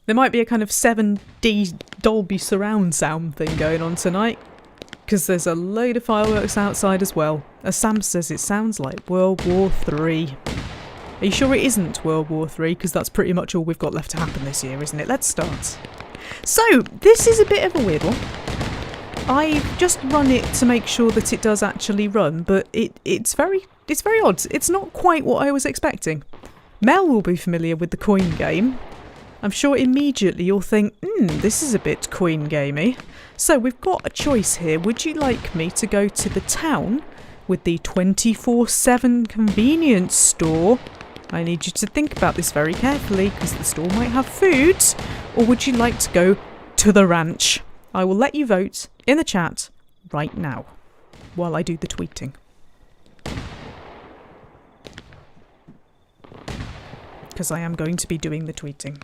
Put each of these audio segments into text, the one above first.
There might be a kind of 7D Dolby surround sound thing going on tonight. Because there's a load of fireworks outside as well. As Sam says, it sounds like World War III. Are you sure it isn't World War III? Because that's pretty much all we've got left to happen this year, isn't it? Let's start. So, this is a bit of a weird one. I've just run it to make sure that it does actually run, but it's very odd. It's not quite what I was expecting. Mel will be familiar with the coin game. I'm sure immediately you'll think, this is a bit coin gamey. So we've got a choice here. Would you like me to go to the town with the 24/7 convenience store? I need you to think about this very carefully because the store might have food. Or would you like to go to the ranch? I will let you vote in the chat right now while I do the tweeting. Because I am going to be doing the tweeting.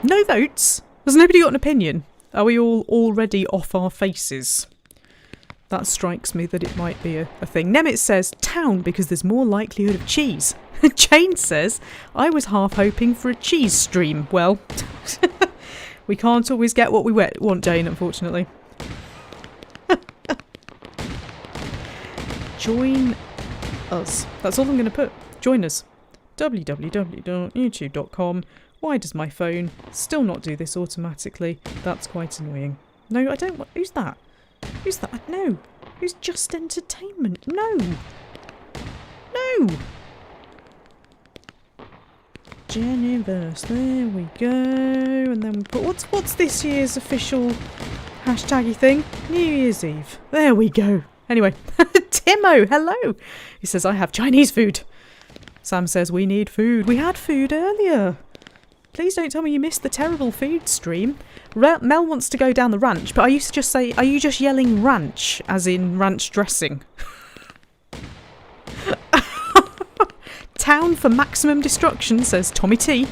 No votes? Has nobody got an opinion? Are we all already off our faces? That strikes me that it might be a thing. Nemet says town because there's more likelihood of cheese. Jane says, I was half hoping for a cheese stream. Well, we can't always get what we want, Jane, unfortunately. Join us. That's all I'm going to put. Join us. www.youtube.com. Why does my phone still not do this automatically? That's quite annoying. No, I don't want... Who's that? Who's that? No. Who's Just Entertainment? No. No. Jennyverse. There we go. And then we put... What's this year's official hashtaggy thing? New Year's Eve. There we go. Anyway. Timo, hello. He says, I have Chinese food. Sam says, we need food. We had food earlier. Please don't tell me you missed the terrible food stream. Mel wants to go down the ranch, but I used to just say, are you just yelling ranch, as in ranch dressing? Town for maximum destruction, says Tommy T.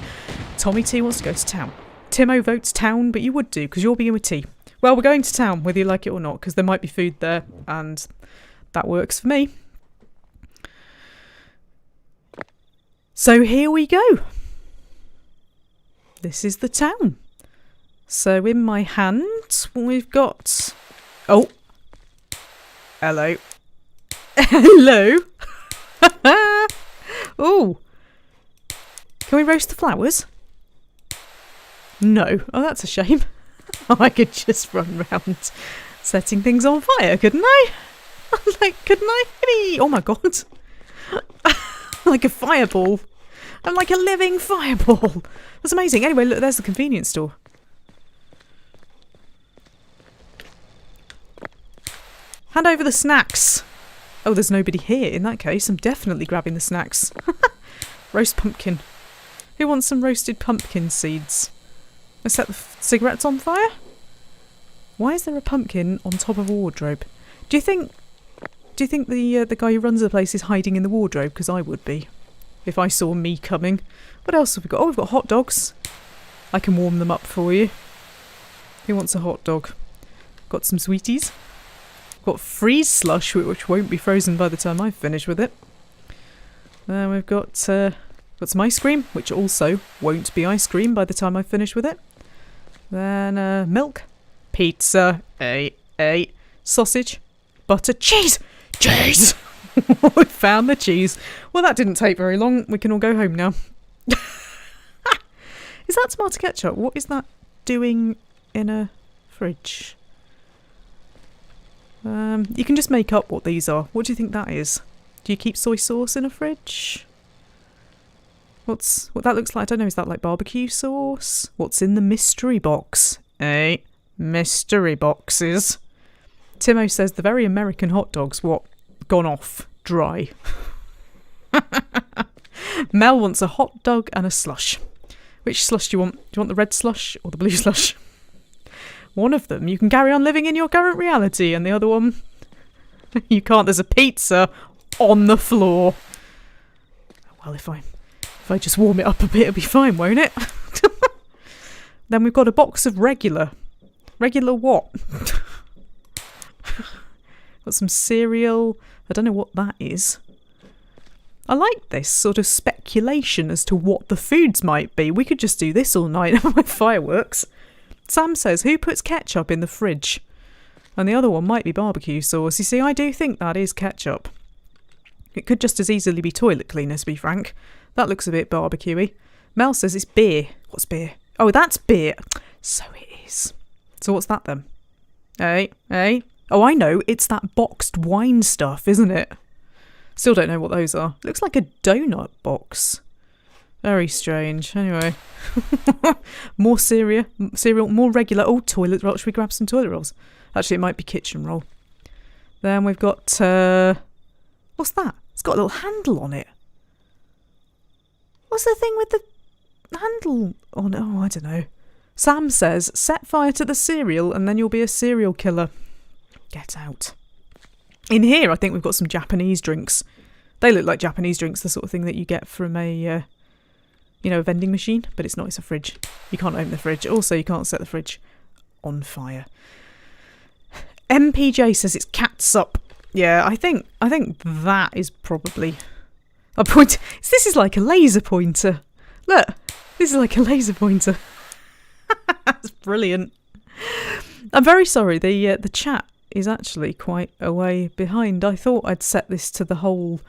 Tommy T wants to go to town. Timo votes town, but you would do, because you're being with T. Well, we're going to town, whether you like it or not, because there might be food there, and that works for me. So here we go. This is the town. So in my hand, we've got... Oh. Hello. Hello. Oh. Can we roast the flowers? No. Oh, that's a shame. I could just run around setting things on fire, couldn't I? Couldn't I? Oh my god. Like a fireball. I'm like a living fireball. That's amazing. Anyway, look, there's the convenience store. Hand over the snacks. Oh, there's nobody here. In that case, I'm definitely grabbing the snacks. Roast pumpkin. Who wants some roasted pumpkin seeds? Let's set the cigarettes on fire. Why is there a pumpkin on top of a wardrobe? Do you think the guy who runs the place is hiding in the wardrobe? Because I would be. If I saw me coming. What else have we got? Oh, we've got hot dogs. I can warm them up for you. Who wants a hot dog? Got some sweeties. Got freeze slush, which won't be frozen by the time I've finished with it. We've got some ice cream, which also won't be ice cream by the time I've finished with it. Then milk, pizza, sausage, butter, cheese! Cheese! We found the cheese. Well, that didn't take very long. We can all go home now. Is that tomato ketchup? What is that doing in a fridge? You can just make up what these are. What do you think that is? Do you keep soy sauce in a fridge? What that looks like? I don't know. Is that like barbecue sauce? What's in the mystery box? Mystery boxes. Timo says the very American hot dogs. What? Gone off. Dry. Mel wants a hot dog and a slush. Which slush do you want? Do you want the red slush or the blue slush? One of them you can carry on living in your current reality, and the other one you can't. There's a pizza on the floor. Well, if I just warm it up a bit, it'll be fine, won't it? Then we've got a box of regular Regular what? Got some cereal. I don't know what that is. I like this sort of speculation as to what the foods might be. We could just do this all night with fireworks. Sam says, who puts ketchup in the fridge? And the other one might be barbecue sauce. You see, I do think that is ketchup. It could just as easily be toilet cleaner, to be frank. That looks a bit barbecuey. Mel says it's beer. What's beer? Oh, that's beer. So it is. So what's that then? Hey? Oh, I know. It's that boxed wine stuff, isn't it? Still don't know what those are. Looks like a donut box. Very strange. Anyway. More cereal, more regular. Oh, toilet roll. Should we grab some toilet rolls? Actually, it might be kitchen roll. Then we've got... what's that? It's got a little handle on it. What's the thing with the handle on it? Oh, I don't know. Sam says, set fire to the cereal and then you'll be a serial killer. Get out. In here, I think we've got some Japanese drinks. They look like Japanese drinks, the sort of thing that you get from a, a vending machine. But it's not, it's a fridge. You can't open the fridge. Also, you can't set the fridge on fire. MPJ says it's catsup. Yeah, I think that is probably a point. This is like a laser pointer. Look, this is like a laser pointer. That's brilliant. I'm very sorry. The chat is actually quite a way behind. I thought I'd set this to the whole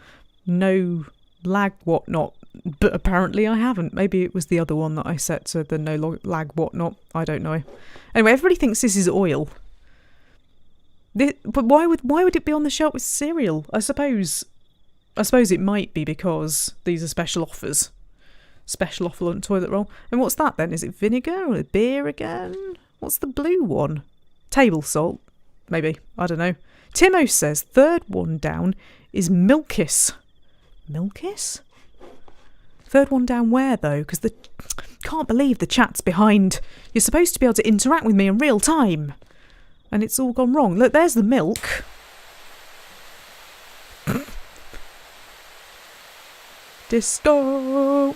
no lag whatnot, but apparently I haven't. Maybe it was the other one that I set to the no lag whatnot. I don't know. Anyway, everybody thinks this is oil. But why would it be on the shelf with cereal? I suppose it might be because these are special offers. Special offer on toilet roll. And what's that then? Is it vinegar or beer again? What's the blue one? Table salt. Maybe. I don't know. Timo says third one down is Milkis. Milkis? Third one down where though? Because can't believe the chat's behind. You're supposed to be able to interact with me in real time. And it's all gone wrong. Look, there's the milk. Disco.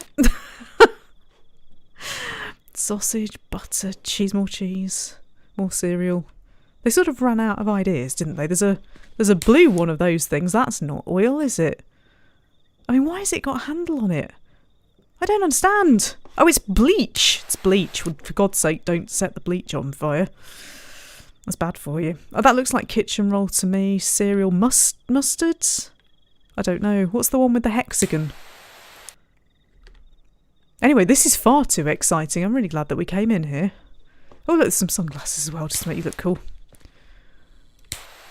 Sausage, butter, cheese, more cereal. They sort of ran out of ideas, didn't they? There's a blue one of those things. That's not oil, is it? I mean, why has it got a handle on it? I don't understand. Oh, it's bleach. It's bleach. For God's sake, don't set the bleach on fire. That's bad for you. Oh, that looks like kitchen roll to me. Cereal mustards? I don't know. What's the one with the hexagon? Anyway, this is far too exciting. I'm really glad that we came in here. Oh, look, there's some sunglasses as well, just to make you look cool.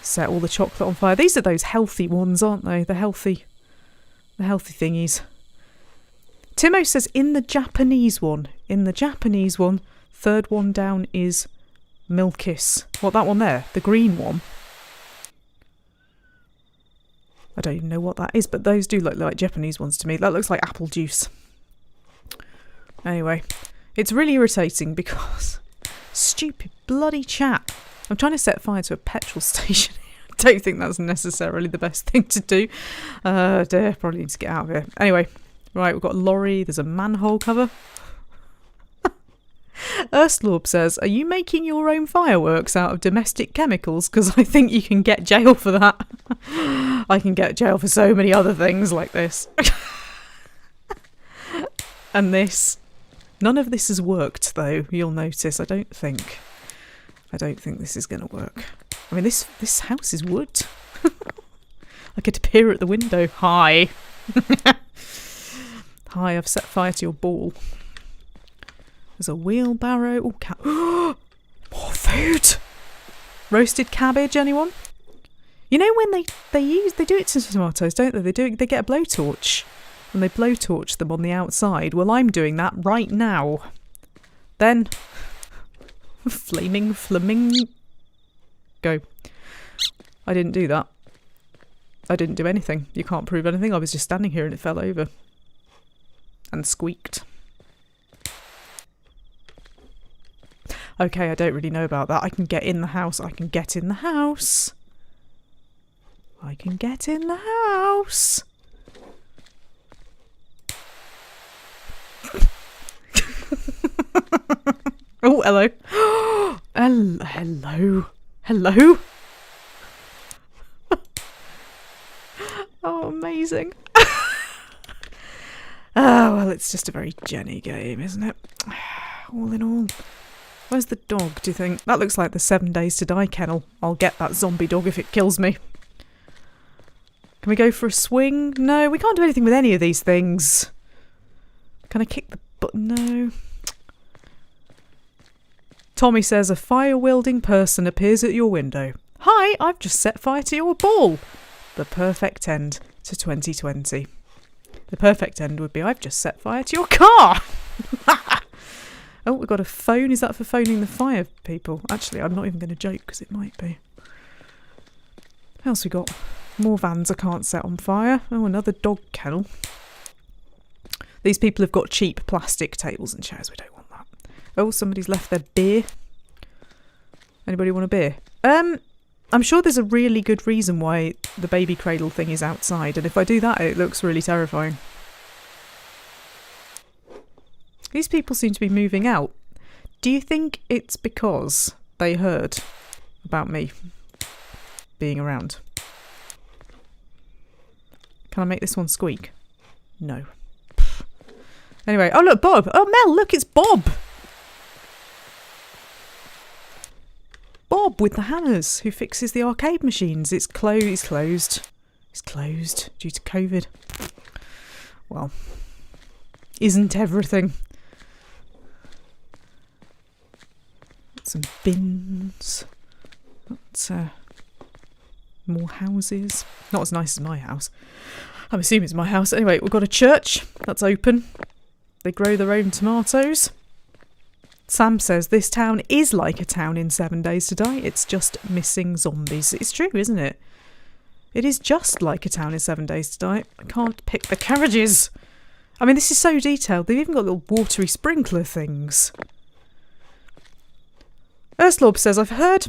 Set all the chocolate on fire. These are those healthy ones, aren't they? The healthy thingies. Timo says in the Japanese one, third one down is Milkis. What, that one there? The green one? I don't even know what that is, but those do look like Japanese ones to me. That looks like apple juice. Anyway, it's really irritating because stupid bloody chat. I'm trying to set fire to a petrol station. I don't think that's necessarily the best thing to do. Dear, probably need to get out of here. Anyway, right, we've got a lorry. There's a manhole cover. Erstlorb says, are you making your own fireworks out of domestic chemicals? Because I think you can get jail for that. I can get jail for so many other things like this. And this. None of this has worked, though, you'll notice. I don't think this is going to work. I mean, this house is wood. I could appear at the window. Hi. Hi, I've set fire to your ball. There's a wheelbarrow. Oh, more food. Roasted cabbage, anyone? You know when they do it to tomatoes, don't they? They get a blowtorch and they blowtorch them on the outside. Well, I'm doing that right now. Then flaming flamingo. I didn't do that. I didn't do anything. You can't prove anything. I was just standing here and it fell over and squeaked. Okay, I don't really know about that. I can get in the house. I can get in the house. I can get in the house. Oh, hello. Hello. Hello. Oh, amazing. Oh, well, it's just a very Jenny game, isn't it? All in all. Where's the dog, do you think? That looks like the 7 Days to Die kennel. I'll get that zombie dog if it kills me. Can we go for a swing? No, we can't do anything with any of these things. Can I kick the button? No. Tommy says a fire-wielding person appears at your window. Hi, I've just set fire to your ball. The perfect end to 2020. The perfect end would be I've just set fire to your car. Oh, we've got a phone. Is that for phoning the fire people? Actually, I'm not even going to joke because it might be. What else we got? More vans I can't set on fire. Oh, another dog kennel. These people have got cheap plastic tables and chairs. We don't want that. Oh, somebody's left their beer. Anybody want a beer? I'm sure there's a really good reason why the baby cradle thing is outside, and if I do that, it looks really terrifying. These people seem to be moving out. Do you think it's because they heard about me being around? Can I make this one squeak? No. Anyway, oh look, Bob! Oh Mel, look, it's Bob! Bob with the hammers, who fixes the arcade machines. It's closed. It's closed due to COVID. Well, isn't everything? Some bins. Got more houses. Not as nice as my house. I'm assuming it's my house. Anyway, we've got a church that's open. They grow their own tomatoes. Sam says this town is like a town in 7 Days to Die. It's just missing zombies. It's true, isn't it? It is just like a town in 7 Days to Die. I can't pick the carriages. I mean, this is so detailed. They've even got little watery sprinkler things. Urslorb says, I've heard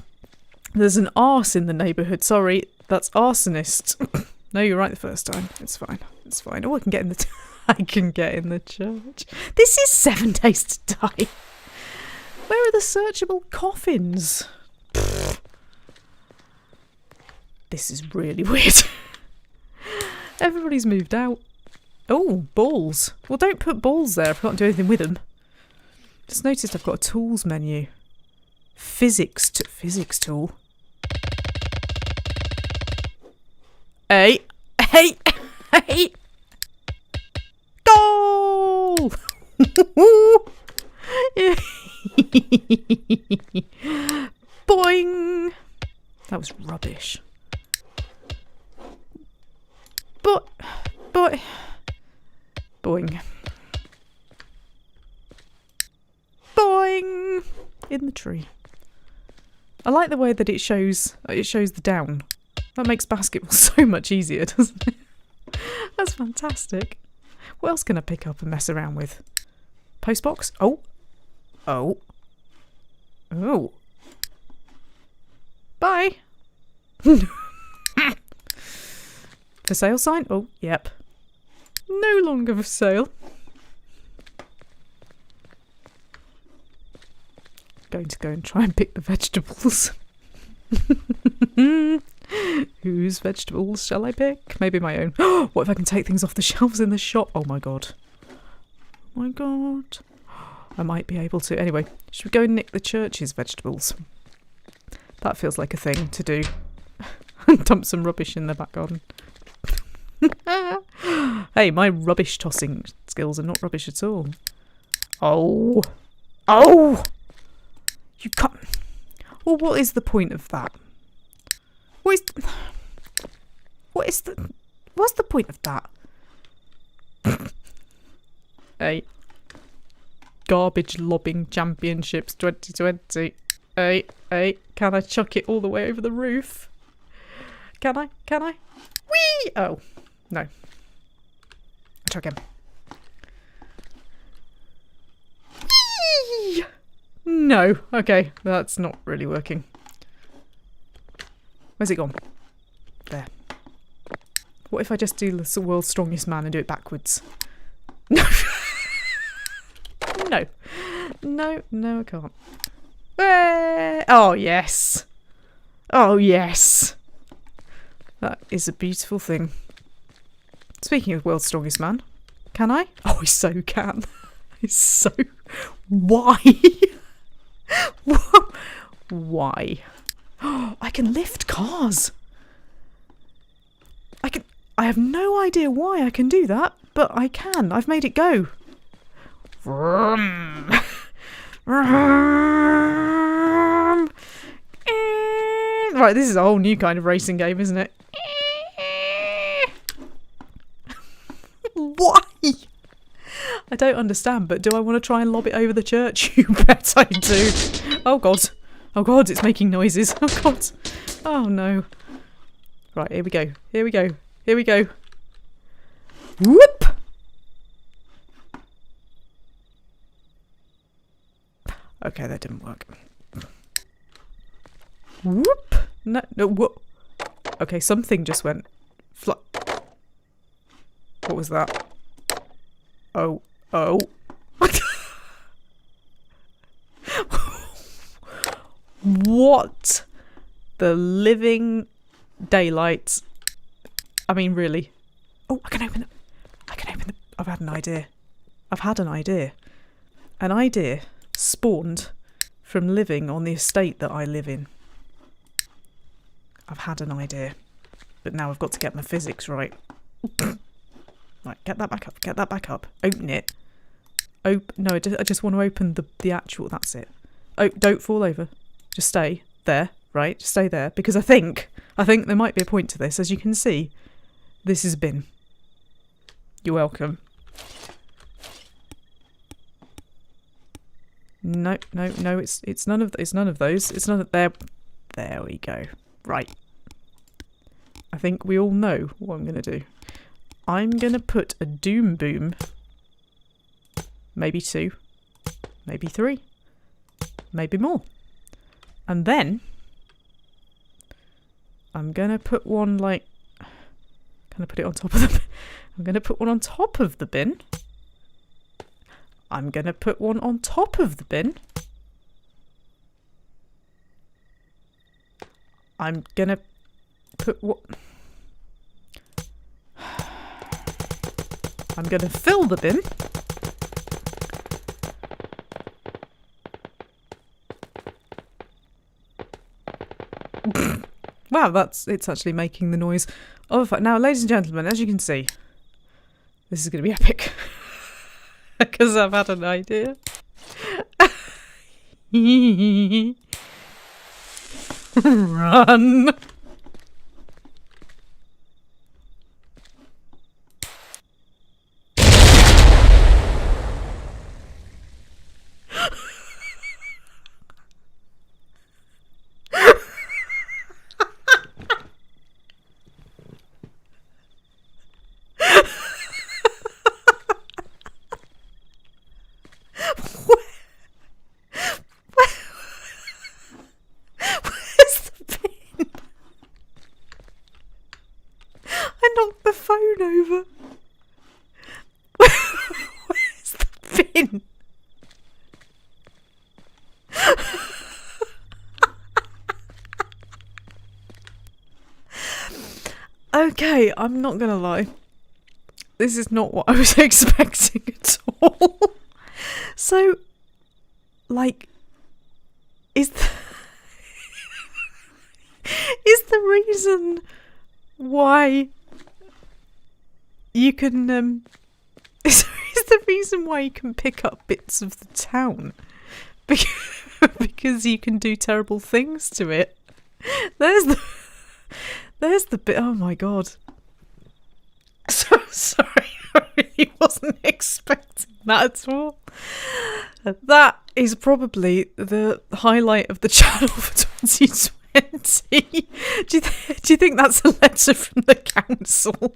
there's an arse in the neighbourhood. Sorry, that's arsonist. No, you're right the first time. It's fine. It's fine. Oh, I can get in the... I can get in the church. This is 7 Days to Die. Where are the searchable coffins? Pfft. This is really weird. Everybody's moved out. Oh, balls. Well, don't put balls there if I can't do anything with them. Just noticed I've got a tools menu. Physics tool. Hey. Goal! Boing! That was rubbish. But boing. Boing! In the tree. I like the way that it shows the down. That makes basketball so much easier, doesn't it? That's fantastic. What else can I pick up and mess around with? Postbox? Oh. Bye. For sale sign? Oh, yep. No longer for sale. Going to go and try and pick the vegetables. Whose vegetables shall I pick? Maybe my own. What if I can take things off the shelves in the shop? Oh my god. Oh my god. I might be able to. Anyway, should we go and nick the church's vegetables? That feels like a thing to do. Dump some rubbish in the back garden. Hey, my rubbish tossing skills are not rubbish at all. Oh! You can't... Well, what is the point of that? What's the point of that? Hey. Garbage lobbing championships 2020. Hey, can I chuck it all the way over the roof? Can I? Whee! Oh, no. I'll try again. Whee! No, okay, that's not really working. Where's it gone? There. What if I just do the world's strongest man and do it backwards? No. No, I can't. Oh, yes. Oh, yes. That is a beautiful thing. Speaking of World's Strongest Man, can I? Oh, I so can. I so... Why? Why? I can lift cars. I have no idea why I can do that, but I can. I've made it go. Vroom. Vroom. Right, this is a whole new kind of racing game, isn't it? Why? I don't understand, but do I want to try and lob it over the church? You bet I do. Oh god. Oh god, it's making noises. Oh god. Oh no. Right, here we go. Here we go. Here we go. Whoop! Okay, that didn't work. Whoop! No, no, whoop. Okay, something just went What was that? Oh, oh. What the living daylights? I mean, really. Oh, I can open it. I can open the... I've had an idea. I've had an idea. An idea spawned from living on the estate that I live in. I've had an idea. But now I've got to get my physics right. Right, get that back up. Get that back up. Open it. No, I just want to open the actual... That's it. Oh, don't fall over. Just stay there, right? Just stay there. Because I think there might be a point to this. As you can see, this is a bin. You're welcome. No, no, no. It's none of those. It's none of there. There we go. Right. I think we all know what I'm gonna do. I'm gonna put a doom boom. Maybe 2. Maybe 3. Maybe more. And then I'm gonna put one like... Can I put it on top of the bin? I'm gonna put one on top of the bin. I'm gonna put one on top of the bin. I'm gonna put what... I'm gonna fill the bin. Wow, it's actually making the noise of... Now, ladies and gentlemen, as you can see, this is going to be epic. Because I've had an idea. Run! Over. Where's the bin? Okay, I'm not gonna lie. This is not what I was expecting at all. So, like, is the reason why you can is the reason why you can pick up bits of the town because you can do terrible things to it. There's the bit. Oh my god. So sorry, I really wasn't expecting that at all. That is probably the highlight of the channel for 2020. Do you think that's a letter from the council?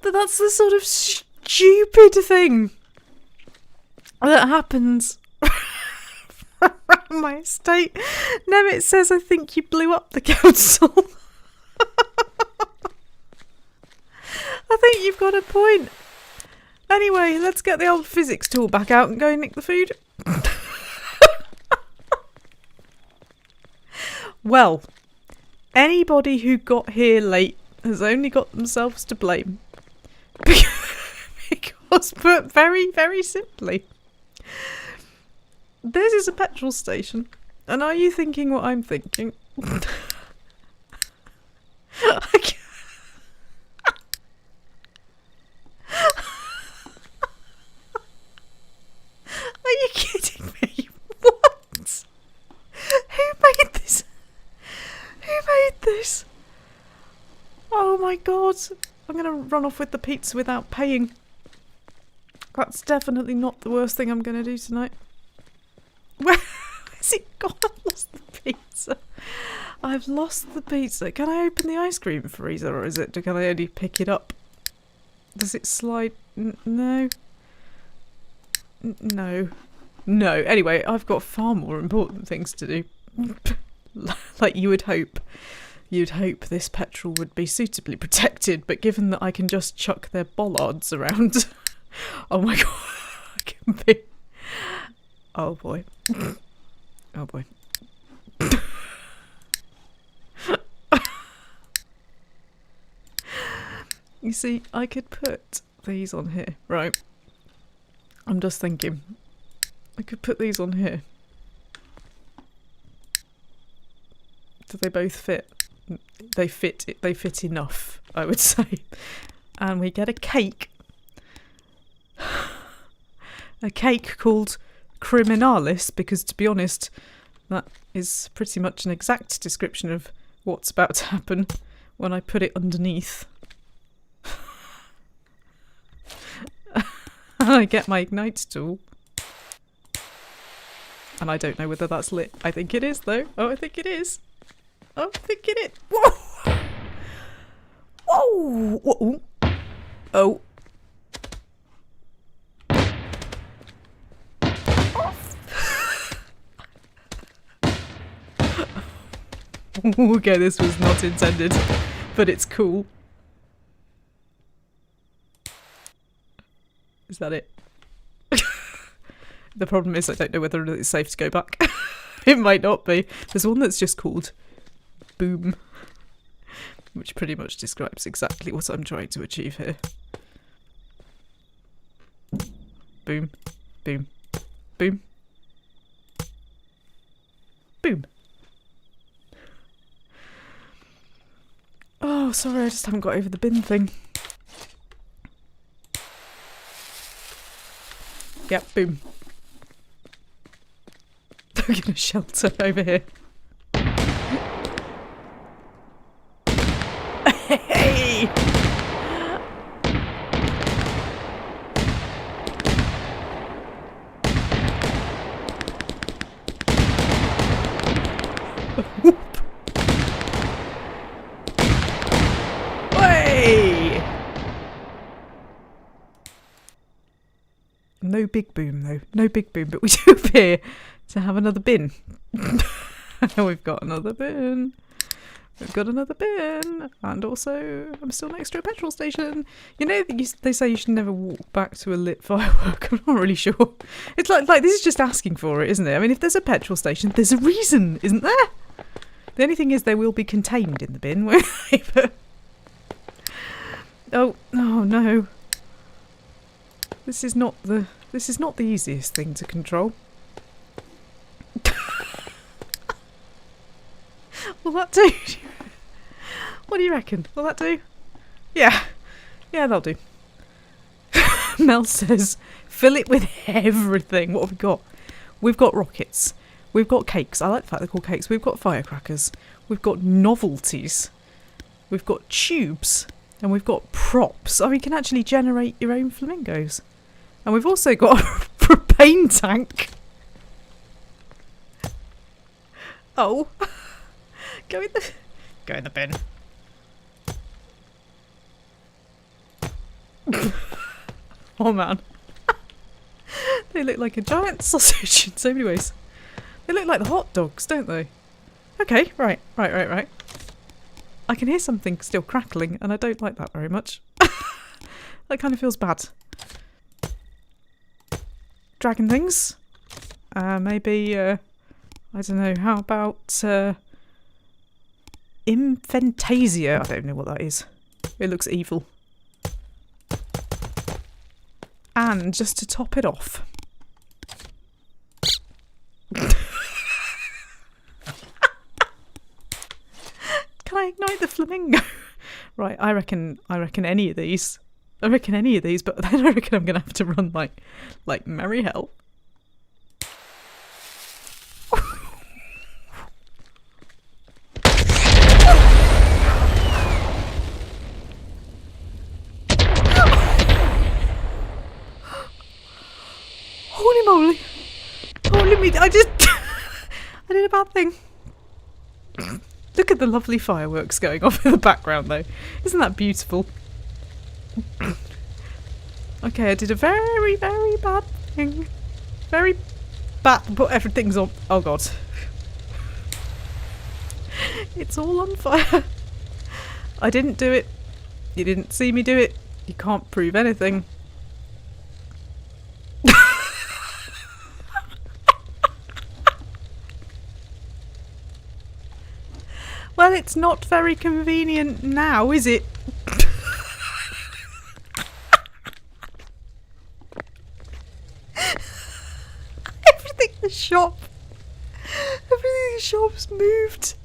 But that's the sort of stupid thing that happens around my estate. Now it says, I think you blew up the council. I think you've got a point. Anyway, let's get the old physics tool back out and go nick the food. Well, anybody who got here late has only got themselves to blame. Because, put very, very simply, this is a petrol station. And are you thinking what I'm thinking? Are you kidding me? What? Who made this? Who made this? Oh my god. I'm going to run off with the pizza without paying. That's definitely not the worst thing I'm going to do tonight. Where's it gone? I've lost the pizza. I've lost the pizza. Can I open the ice cream freezer, or can I only pick it up? Does it slide? No. No. No. Anyway, I've got far more important things to do. Like you would hope. You'd hope this petrol would be suitably protected, but given that I can just chuck their bollards around... Oh my god. I can be... Oh boy. Oh boy. You see, I could put these on here, right? I'm just thinking. I could put these on here. Do they both fit? They fit enough, I would say. And we get a cake. A cake called Criminalis, because to be honest, that is pretty much an exact description of what's about to happen when I put it underneath. I get my ignite tool. And I don't know whether that's lit. I think it is though. Oh, I think it is. Oh, I think it is. Whoa! Whoa! Whoa! Oh. Okay, this was not intended, but it's cool. Is that it? The problem is I don't know whether it's safe to go back. It might not be. There's one that's just called Boom, which pretty much describes exactly what I'm trying to achieve here. Boom, boom, boom, boom. Oh, sorry, I just haven't got over the bin thing. Yep, boom. We're gonna shelter over here. Hey! No big boom though. No big boom, but we do appear to have another bin. We've got another bin. We've got another bin. And also, I'm still next to a petrol station. You know, they say you should never walk back to a lit firework. I'm not really sure. It's like this is just asking for it, isn't it? I mean, if there's a petrol station, there's a reason, isn't there? The only thing is they will be contained in the bin, won't they? But... Oh no. This is not the easiest thing to control. Will that do? What do you reckon? Will that do? Yeah. Yeah, that'll do. Mel says, fill it with everything. What have we got? We've got rockets. We've got cakes. I like the fact they're called cakes. We've got firecrackers. We've got novelties. We've got tubes. And we've got props. Oh, you can actually generate your own flamingos. And we've also got a propane tank. Oh. Go in the bin. Oh man. They look like a giant sausage in so many ways. They look like the hot dogs, don't they? Okay, right. I can hear something still crackling and I don't like that very much. That kind of feels bad. Dragon things. Maybe, I don't know, how about, Infantasia? I don't know what that is. It looks evil. And just to top it off... Can I ignite the flamingo? Right, I reckon any of these. I reckon any of these, but then I reckon I'm gonna have to run like merry hell. Holy moly! Holy me! I did a bad thing. Look at the lovely fireworks going off in the background, though. Isn't that beautiful? Okay, I did a very, very bad thing. Very bad, but everything's on... Oh, God. It's all on fire. I didn't do it. You didn't see me do it. You can't prove anything. Well, it's not very convenient now, is it? Everything in the shop's moved.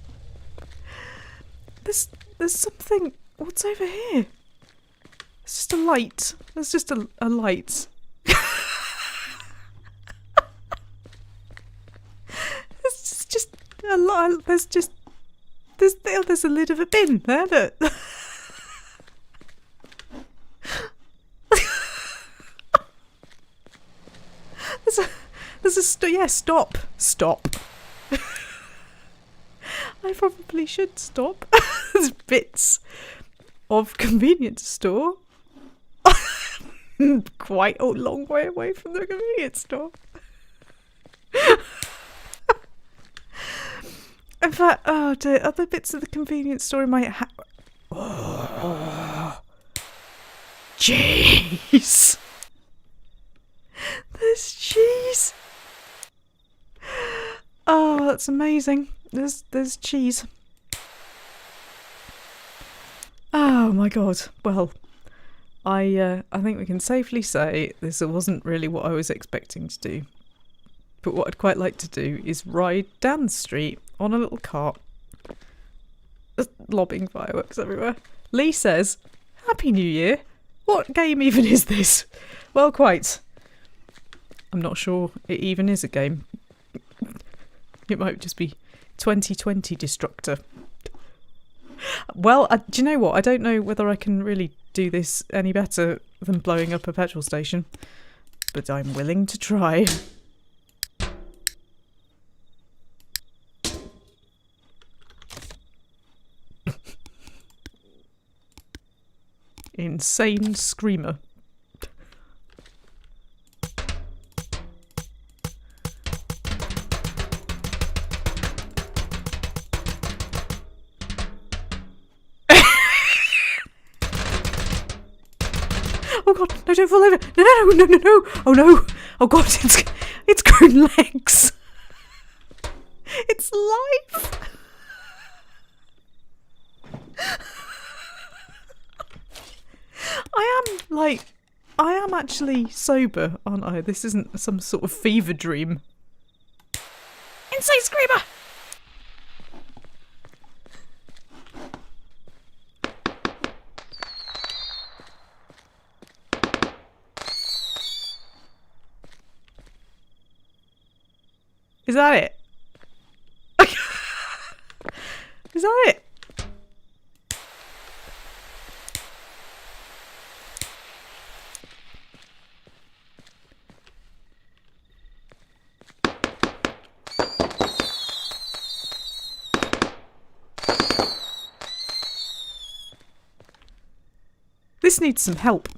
There's something. What's over here? It's just a light. There's just a light. It's just a light. There's a lid of a bin there. Look. Stop. I probably should stop. There's bits of convenience store. Quite a long way away from the convenience store. In fact, oh dear, other bits of the convenience store in my cheese. There's cheese. Oh, that's amazing. There's cheese. Oh my god. Well, I think we can safely say this wasn't really what I was expecting to do. But what I'd quite like to do is ride down the street on a little cart, just lobbing fireworks everywhere. Lee says, "Happy New Year. What game even is this?" Well, quite. I'm not sure it even is a game. It might just be 2020 Destructor. Well, do you know what? I don't know whether I can really do this any better than blowing up a petrol station, but I'm willing to try. Insane screamer. Oh god, no, don't fall over. No. Oh no. Oh god, it's grown legs. It's live. I am actually sober, aren't I? This isn't some sort of fever dream. Insane screamer! Is that it? Is that it? This needs some help.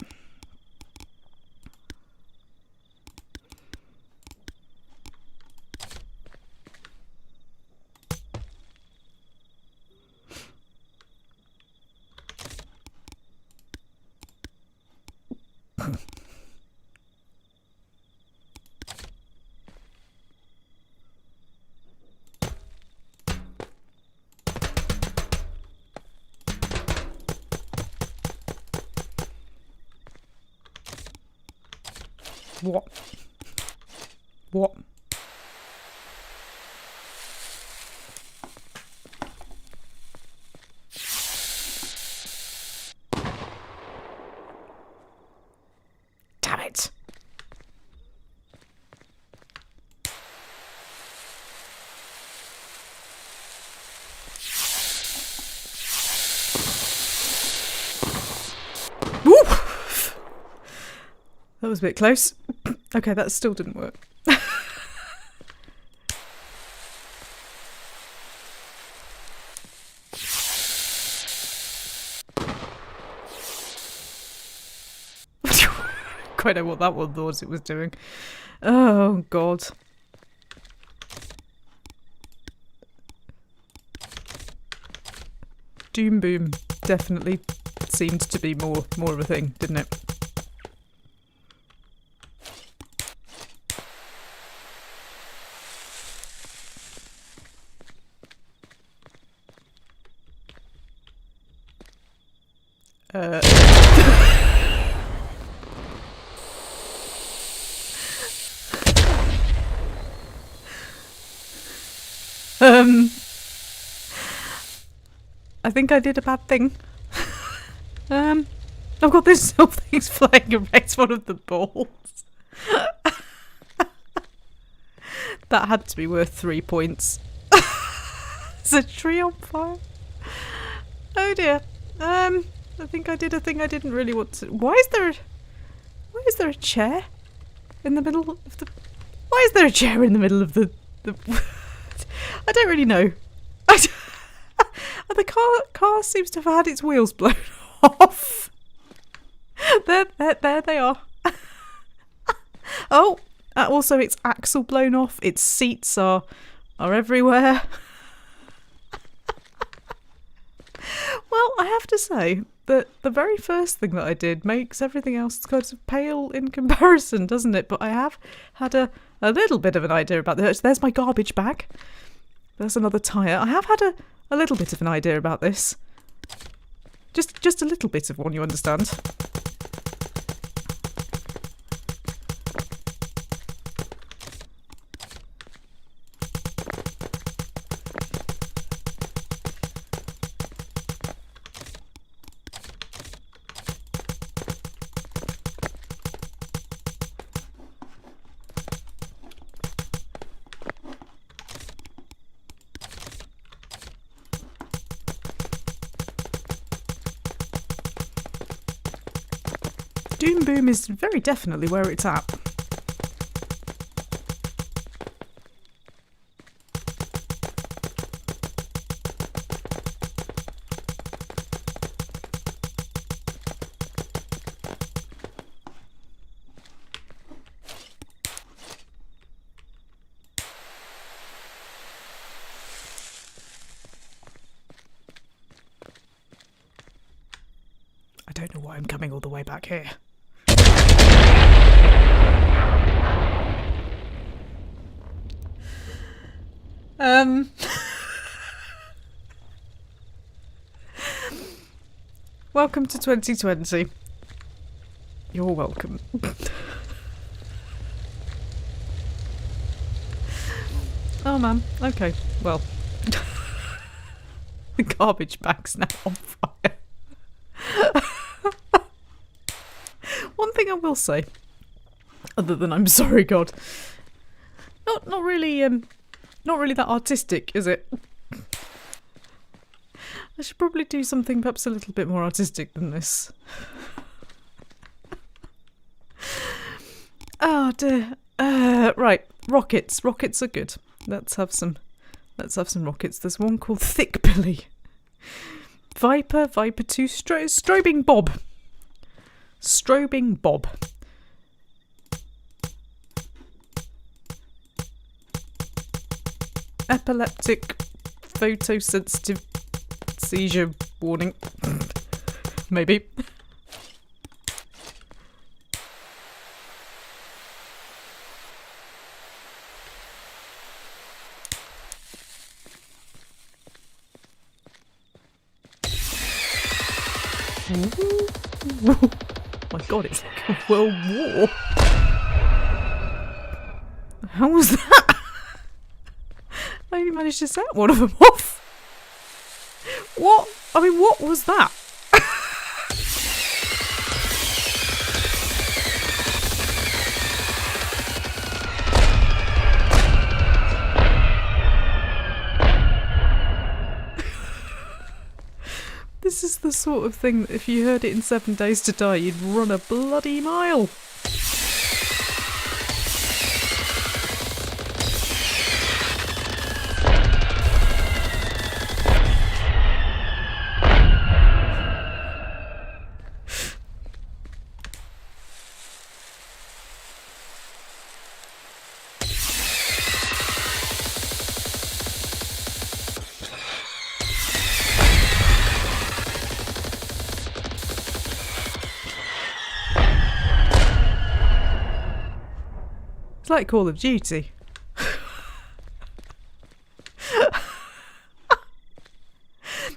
What? What? Damn it. Woo! That was a bit close. Okay, that still didn't work. Quite know what that one thought it was doing. Oh god. Doom boom definitely seemed to be more of a thing, didn't it? I think I did a bad thing. I've got this something's flying against one of the balls. That had to be worth 3 points. Is a tree on fire? Oh dear. I think I did a thing I didn't really want to. Why is there a chair in the middle of the? Why is there a chair in the middle of the? I don't really know. The car seems to have had its wheels blown off. There they are. Oh, also its axle blown off. Its seats are everywhere. Well, I have to say that the very first thing that I did makes everything else kind of pale in comparison, doesn't it? But I have had a little bit of an idea about this. There's my garbage bag. There's another tyre. I have had a little bit of an idea about this. Just a little bit of one, you understand. Doom boom is very definitely where it's at. I don't know why I'm coming all the way back here. Welcome to 2020. You're welcome. Oh man, okay, well. The garbage bag's now on fire. One thing I will say, other than I'm sorry God, not really that artistic, is it? I should probably do something perhaps a little bit more artistic than this. Oh dear. Right, rockets. Rockets are good. Let's have some rockets. There's one called Thick Billy. Viper 2, Strobing Bob. Strobing Bob. Epileptic photosensitive seizure warning. Maybe. Oh my god, it's like a world war. How was that? I only managed to set one of them off. What? I mean, what was that? This is the sort of thing that if you heard it in 7 Days to Die, you'd run a bloody mile. It's like Call of Duty.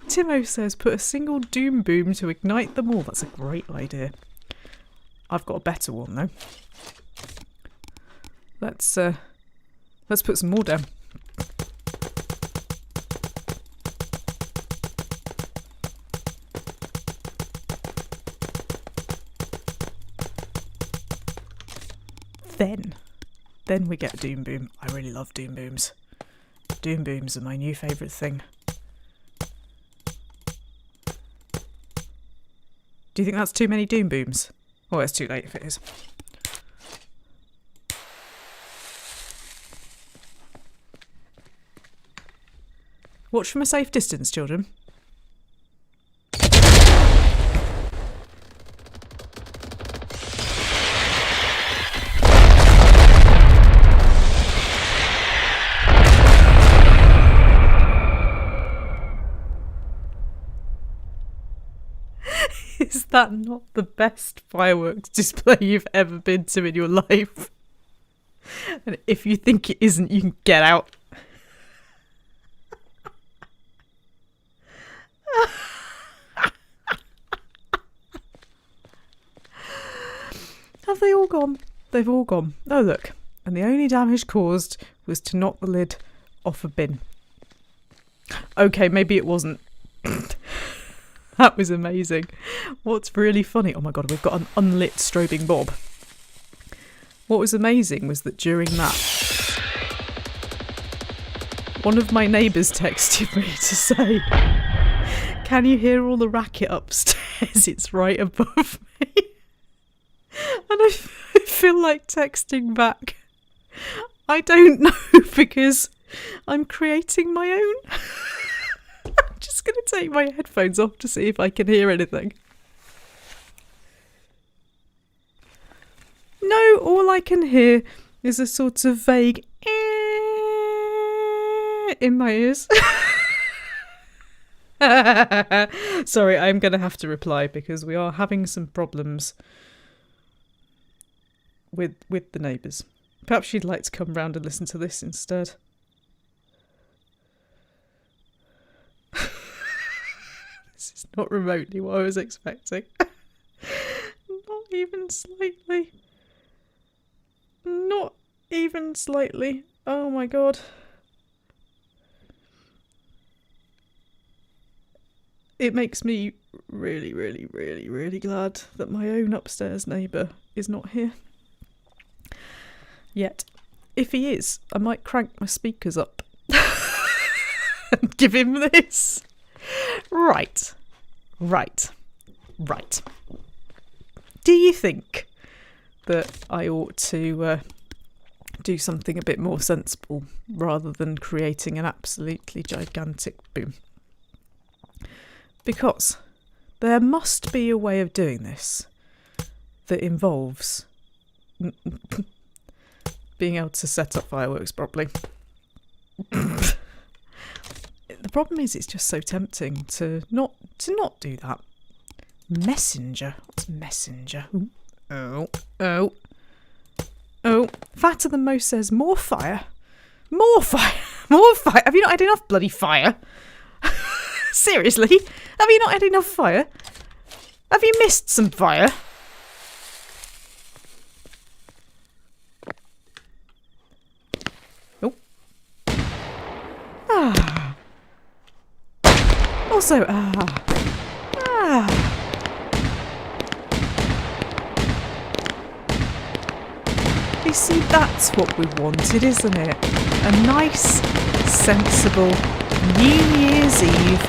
Timo says, put a single doom boom to ignite them all. That's a great idea. I've got a better one though. Let's put some more down. Then we get Doom Boom. I really love Doom Booms. Doom Booms are my new favourite thing. Do you think that's too many Doom Booms? Oh, it's too late if it is. Watch from a safe distance, children. Is that not the best fireworks display you've ever been to in your life? And if you think it isn't, you can get out. Have they all gone? They've all gone. Oh look, and the only damage caused was to knock the lid off a bin. Okay, maybe it wasn't. That was amazing. What's really funny, oh my god, we've got an unlit strobing bob. What was amazing was that during that, one of my neighbours texted me to say, can you hear all the racket upstairs? It's right above me. And I feel like texting back, I don't know, because I'm creating my own. I'm just going to take my headphones off to see if I can hear anything. No, all I can hear is a sort of vague in my ears. Sorry, I'm going to have to reply because we are having some problems with the neighbours. Perhaps she'd like to come round and listen to this instead. This is not remotely what I was expecting. Not even slightly. Not even slightly. Oh my god. It makes me really, really, really, really glad that my own upstairs neighbour is not here. Yet, if he is, I might crank my speakers up and give him this. Right. Do you think that I ought to do something a bit more sensible rather than creating an absolutely gigantic boom? Because there must be a way of doing this that involves being able to set up fireworks properly. The problem is it's just so tempting to not do that. Messenger. What's messenger? Oh. Fatter Than Mo says, more fire. More fire. Have you not had enough bloody fire? Seriously? Have you not had enough fire? Have you missed some fire? Oh. Ah. Also, You see, that's what we wanted, isn't it? A nice, sensible New Year's Eve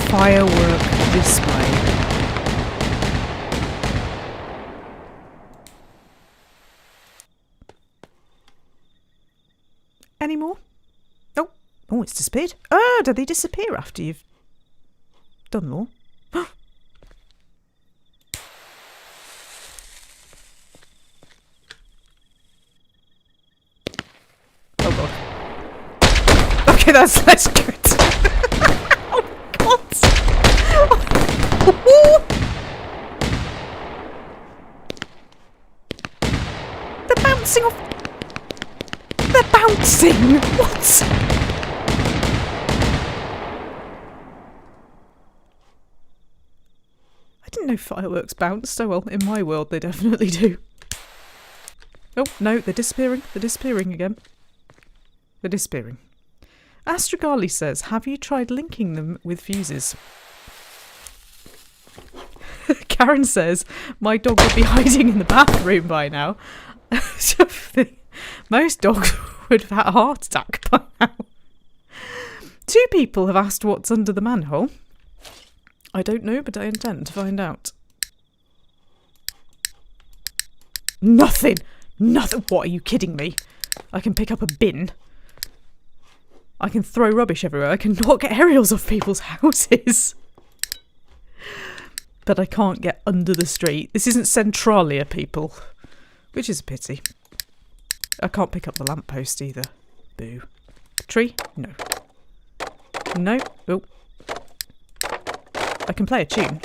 firework display. Any more? Oh, it's disappeared. Oh, do they disappear after you've done more? Oh god. Okay, that's good. Oh god. They're bouncing off. They're bouncing. What? I didn't know fireworks bounced. Oh well, in my world they definitely do. Oh no, they're disappearing. They're disappearing again. They're disappearing. Astragali says, have you tried linking them with fuses? Karen says, my dog would be hiding in the bathroom by now. Most dogs would have had a heart attack by now. 2 people have asked what's under the manhole. I don't know, but I intend to find out. Nothing! Nothing! What, are you kidding me? I can pick up a bin. I can throw rubbish everywhere. I can knock aerials off people's houses. But I can't get under the street. This isn't Centralia, people. Which is a pity. I can't pick up the lamppost either. Boo. Tree? No. No. Oh. I can play a tune.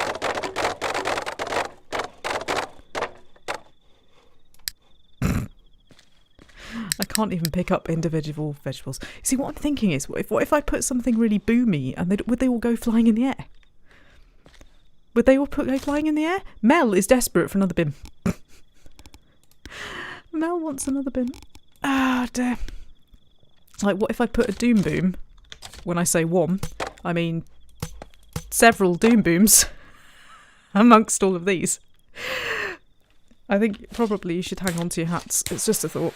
I can't even pick up individual vegetables. See, what I'm thinking is, what if I put something really boomy and would they all go flying in the air? Would they all go flying in the air? Mel is desperate for another bin. Mel wants another bin. Ah, dear. Like, what if I put a doom boom? When I say one, I mean several doom booms amongst all of these. I think probably you should hang on to your hats. It's just a thought.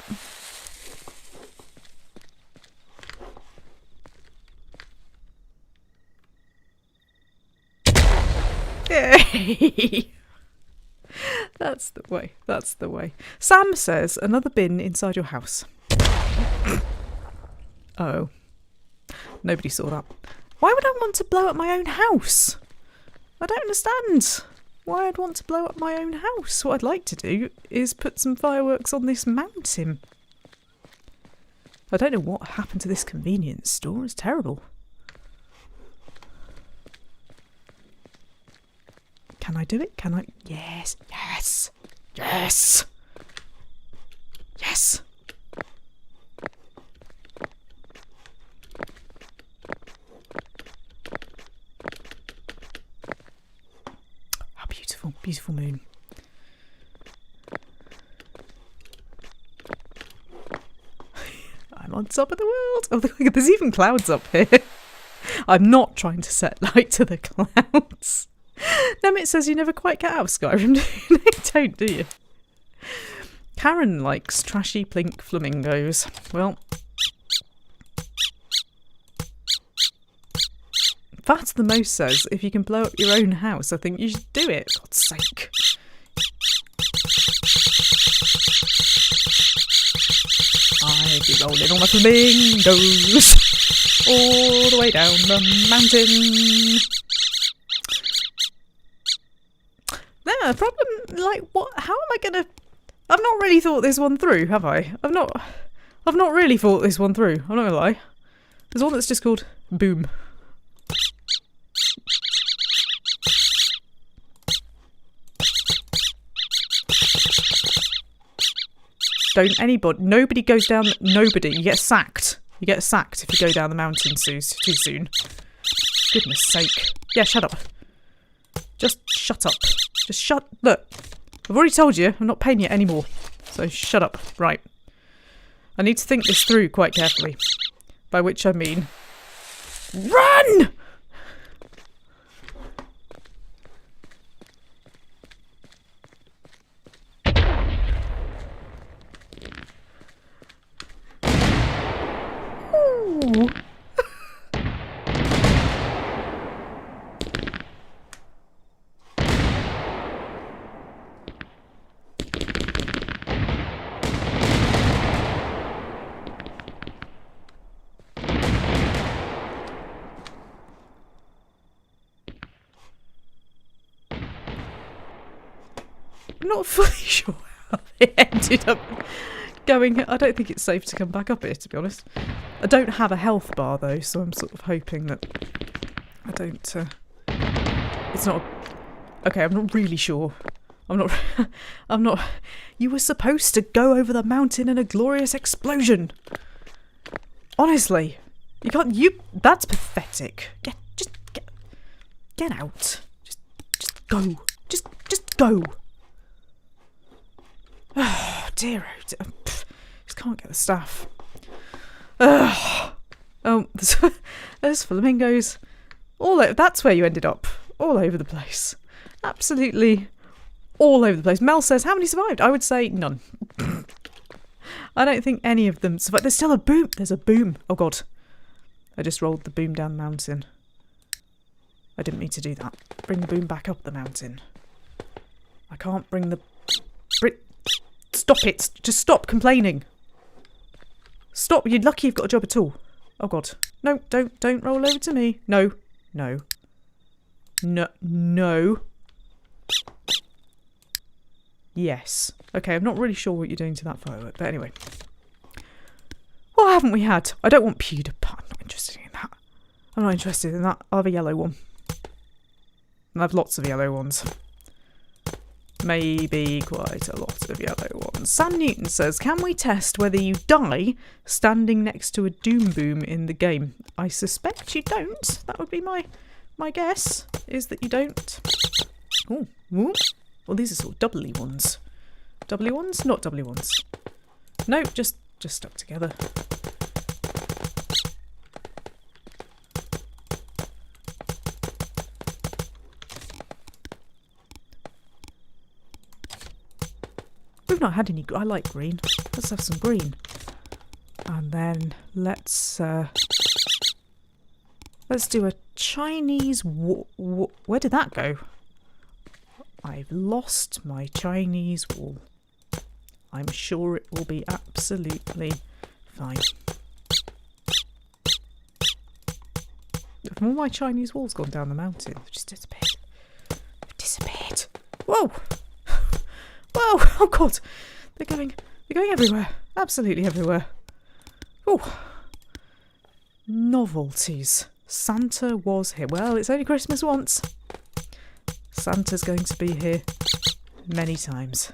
Yay! That's the way. That's the way. Sam says, another bin inside your house. Oh. Nobody saw that. Why would I want to blow up my own house? I don't understand why I'd want to blow up my own house. What I'd like to do is put some fireworks on this mountain. I don't know what happened to this convenience store. It's terrible. Can I do it? Can I? Yes. Yes. Yes. Yes. How beautiful. Beautiful moon. I'm on top of the world. Oh, look, there's even clouds up here. I'm not trying to set light to the clouds. Nemit says you never quite get out of Skyrim, do you? You don't, do you? Karen likes trashy plink flamingos. Well, Fats the Most says if you can blow up your own house, I think you should do it. For God's sake. I'd be rolling on my flamingos all the way down the mountain. No, problem, like, what? How am I gonna? I've not really thought this one through, have I? I've not really thought this one through. I'm not gonna lie. There's one that's just called Boom. Nobody goes down. Nobody. You get sacked. You get sacked if you go down the mountain too soon. Goodness sake. Yeah, shut up. Just shut up. Just shut... Look, I've already told you I'm not paying you anymore. So shut up. Right. I need to think this through quite carefully. By which I mean... Run! Ooh. I'm not fully sure how they ended up going. I don't think it's safe to come back up here, to be honest. I don't have a health bar though, so I'm sort of hoping that I don't... it's not... Okay, I'm not really sure. I'm not... I'm not... You were supposed to go over the mountain in a glorious explosion. Honestly. You can't... That's pathetic. Get out. Just go. Just go. Oh dear, just can't get the stuff. Oh, there's flamingos. That's where you ended up. All over the place. Absolutely all over the place. Mel says, how many survived? I would say none. I don't think any of them survived. There's still a boom. There's a boom. Oh god. I just rolled the boom down the mountain. I didn't mean to do that. Bring the boom back up the mountain. I can't bring the... Stop it. Just stop complaining. Stop. You're lucky you've got a job at all. Oh god. No, don't roll over to me. No. No. No. No. Yes. Okay, I'm not really sure what you're doing to that firework, but anyway. What haven't we had? I don't want PewDiePie. I'm not interested in that. I'm not interested in that. I'll have a yellow one. And I have lots of yellow ones. Maybe quite a lot of yellow ones. Sam Newton says, can we test whether you die standing next to a doom boom in the game? I suspect you don't. That would be my guess, is that you don't. Oh, well, these are sort of doubly ones. Doubly ones? Not doubly ones. No, just stuck together. We've not had any... I like green. Let's have some green. And then let's do a Chinese... Where did that go? I've lost my Chinese wall. I'm sure it will be absolutely fine. Have all my Chinese walls gone down the mountain? They've just disappeared. They've disappeared. Whoa! Whoa! Oh god! They're going everywhere. Absolutely everywhere. Oh. Novelties. Santa was here. Well, it's only Christmas once. Santa's going to be here many times.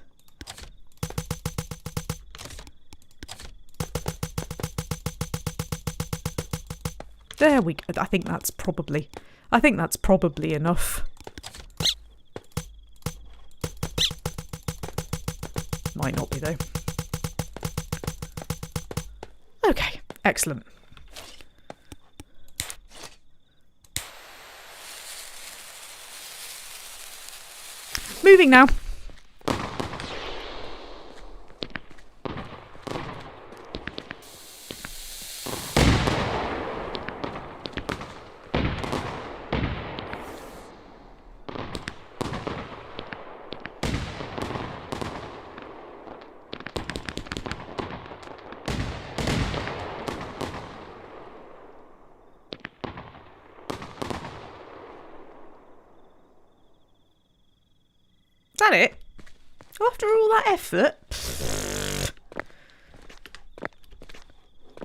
There we go. I think that's probably enough. Might not be though. Okay, excellent. Moving now. Is that it? After all that effort?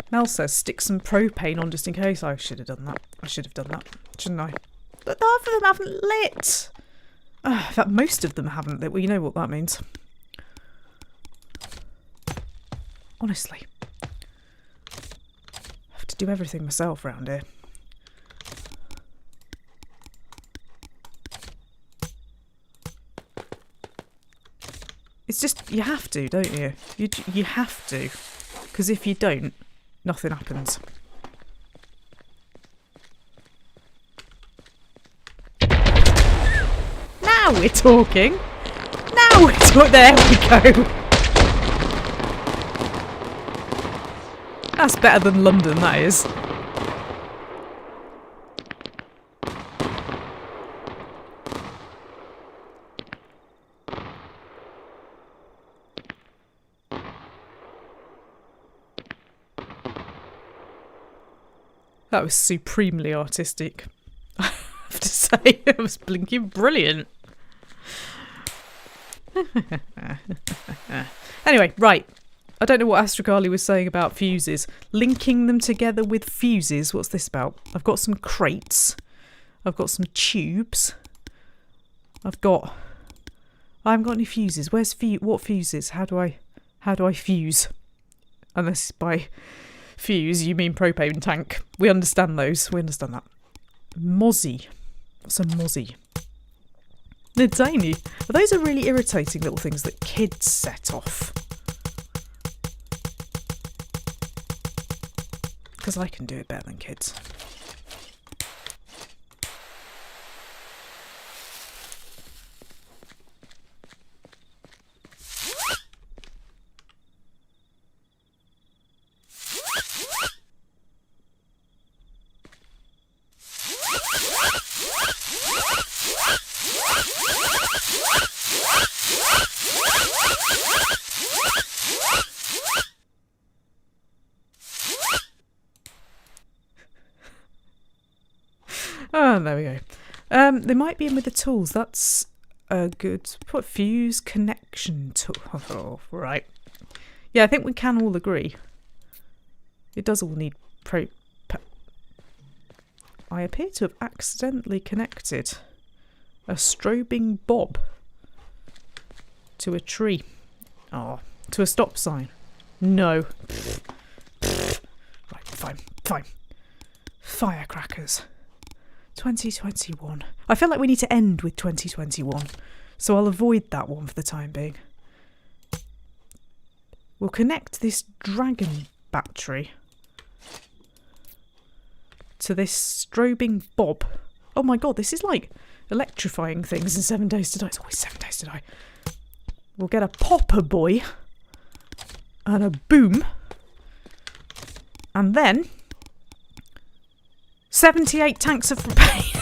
Mel says stick some propane on just in case. I should have done that. I should have done that, shouldn't I? But half of them haven't lit. In fact, most of them haven't lit. Well, you know what that means. Honestly. I have to do everything myself around here. It's just, you have to, don't you? You have to. Because if you don't, nothing happens. Now we're talking! Now we're talking! There we go! That's better than London, that is. That was supremely artistic. I have to say, it was blinking brilliant. Anyway, right. I don't know what Astragali was saying about fuses. Linking them together with fuses. What's this about? I've got some crates. I've got some tubes. I haven't got any fuses. Where's what fuses? How do I fuse? Unless by fuse you mean propane tank. We understand those. We understand that. Mozzie. What's a mozzie? They're tiny. But those are really irritating little things that kids set off. Because I can do it better than kids. Oh, there we go. They might be in with the tools. That's a good... What fuse connection tool? Oh, right. Yeah, I think we can all agree. It does all need I appear to have accidentally connected a strobing bob to a tree. Oh, to a stop sign. No. Right, fine. Firecrackers. 2021. I feel like we need to end with 2021, so I'll avoid that one for the time being. We'll connect this dragon battery to this strobing bob. Oh my god, this is like electrifying things in 7 Days to Die. It's always 7 Days to Die. We'll get a popper boy and a boom, and then 78 tanks of propane.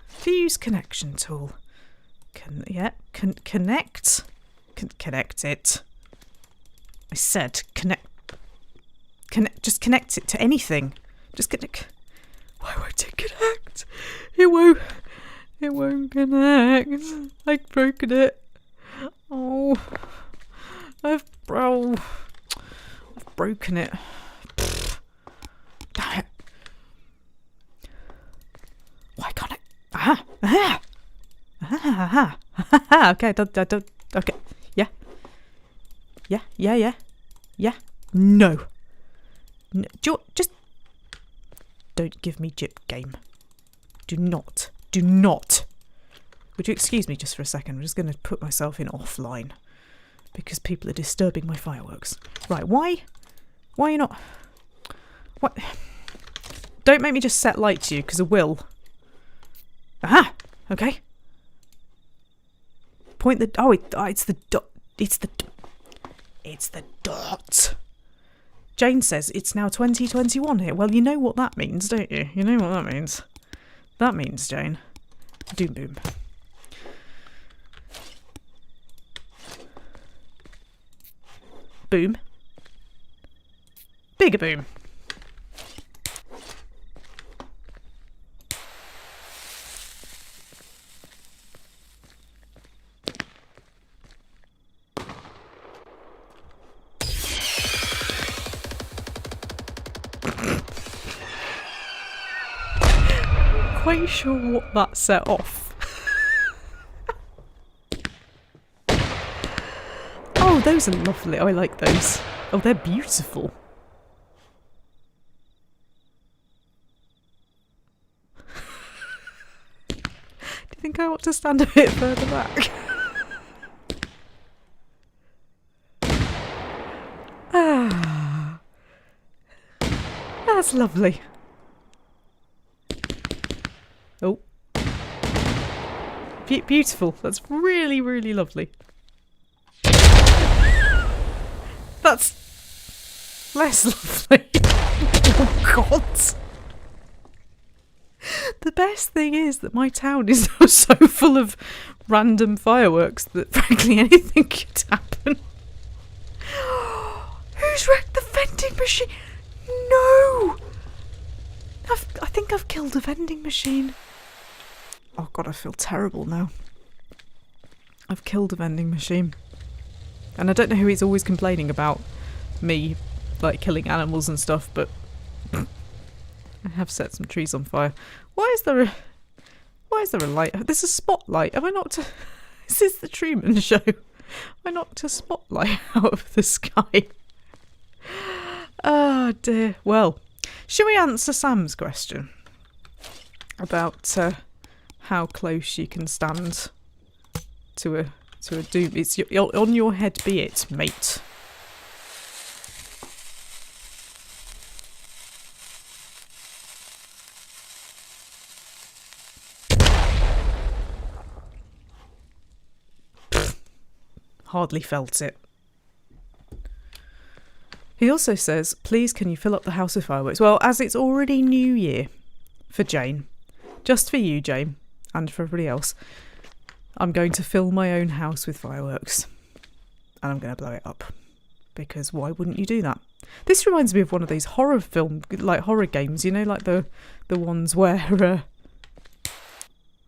Fuse connection tool. Connect. Connect it. I said connect. Just connect it to anything. Just connect. Why won't it connect? It won't connect. I've broken it. Oh. I've broken it. Damn it. Why can't I? Okay, okay. Yeah. No. Just don't give me jip game. Do not. Would you excuse me just for a second? I'm just going to put myself in offline. Because people are disturbing my fireworks. Right, why are you not... What? Don't make me just set light to you, because I will. Aha! Okay. Point the... Oh, it's the dot. It's the dot. Jane says it's now 2021 here. Well, you know what that means, don't you? You know what that means. That means, Jane, doom boom. Boom. Bigger boom. Quite sure what that set off. Oh, those are lovely. I like those. Oh, they're beautiful. you think I ought to stand a bit further back? Ah, that's lovely. Oh. Beautiful. That's really, really lovely. That's less lovely. Oh, God. The best thing is that my town is so full of random fireworks that, frankly, anything could happen. Who's wrecked the vending machine? No! I think I've killed a vending machine. Oh God, I feel terrible now. I've killed a vending machine. And I don't know who is always complaining about me, like, killing animals and stuff, but I have set some trees on fire. Why is there a light? There's a spotlight. Have I knocked Is this the Truman Show? Have I knocked a spotlight out of the sky? Oh dear. Well, shall we answer Sam's question about how close you can stand to a doom? It's on your head be it, mate. Hardly felt it. He also says, please can you fill up the house with fireworks? Well, as it's already New Year for Jane, just for you, Jane, and for everybody else, I'm going to fill my own house with fireworks. And I'm going to blow it up. Because why wouldn't you do that? This reminds me of one of these horror games, you know, like the ones where... I'm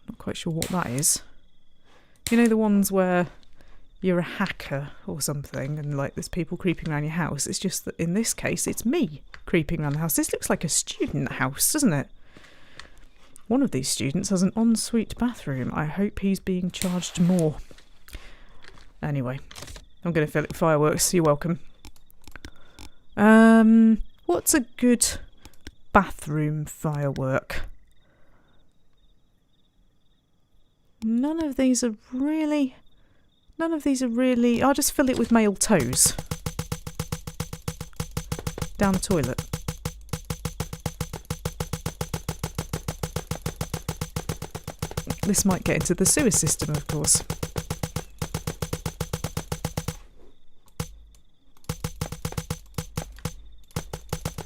not quite sure what that is. You know, the ones where you're a hacker or something and like there's people creeping around your house. It's just that in this case it's me creeping around the house. This looks like a student house, doesn't it? One of these students has an ensuite bathroom. I hope he's being charged more. Anyway, I'm going to fill it with fireworks. You're welcome. What's a good bathroom firework? None of these are really... I'll just fill it with male toes. Down the toilet. This might get into the sewer system, of course.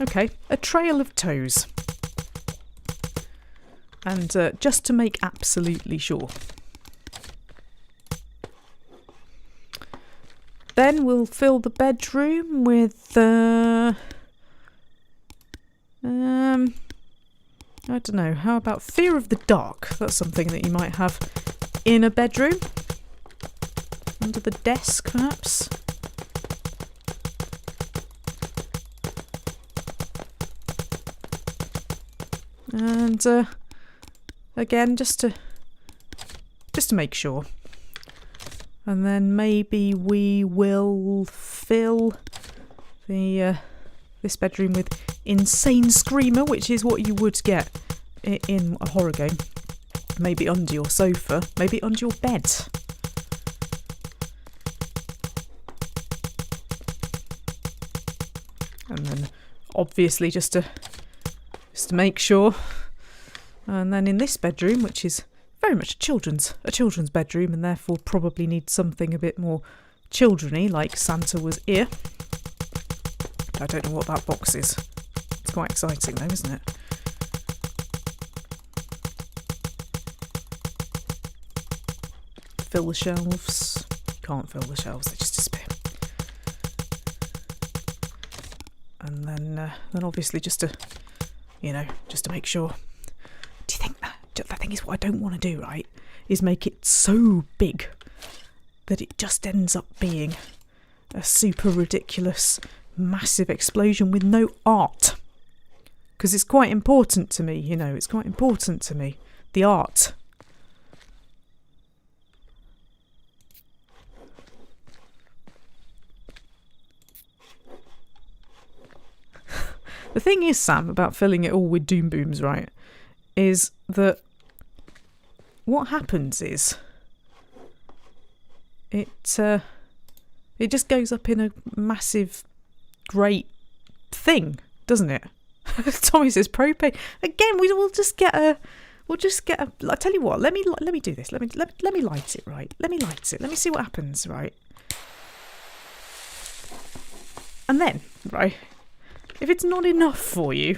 Okay, a trail of toes. And just to make absolutely sure. Then we'll fill the bedroom with, I don't know, how about fear of the dark? That's something that you might have in a bedroom. Under the desk, perhaps. And, again, just to make sure. And then maybe we will fill the this bedroom with Insane Screamer, which is what you would get in a horror game. Maybe under your sofa, maybe under your bed. And then obviously just to make sure. And then in this bedroom, which is very much a children's bedroom, and therefore probably needs something a bit more children-y, like Santa was here. I don't know what that box is. It's quite exciting though, isn't it? Fill the shelves. Can't fill the shelves, they just disappear. And then obviously just to make sure. Do you think that? The thing is, what I don't want to do, right, is make it so big that it just ends up being a super ridiculous, massive explosion with no art. Because it's quite important to me, you know, it's quite important to me, the art. The thing is, Sam, about filling it all with doom booms, right, is that what happens is it just goes up in a massive great thing, doesn't it? Tommy says propane again. We'll just get a. I tell you what. Let me do this. Let me light it. Right. Let me light it. Let me see what happens. Right. And then, right, if it's not enough for you.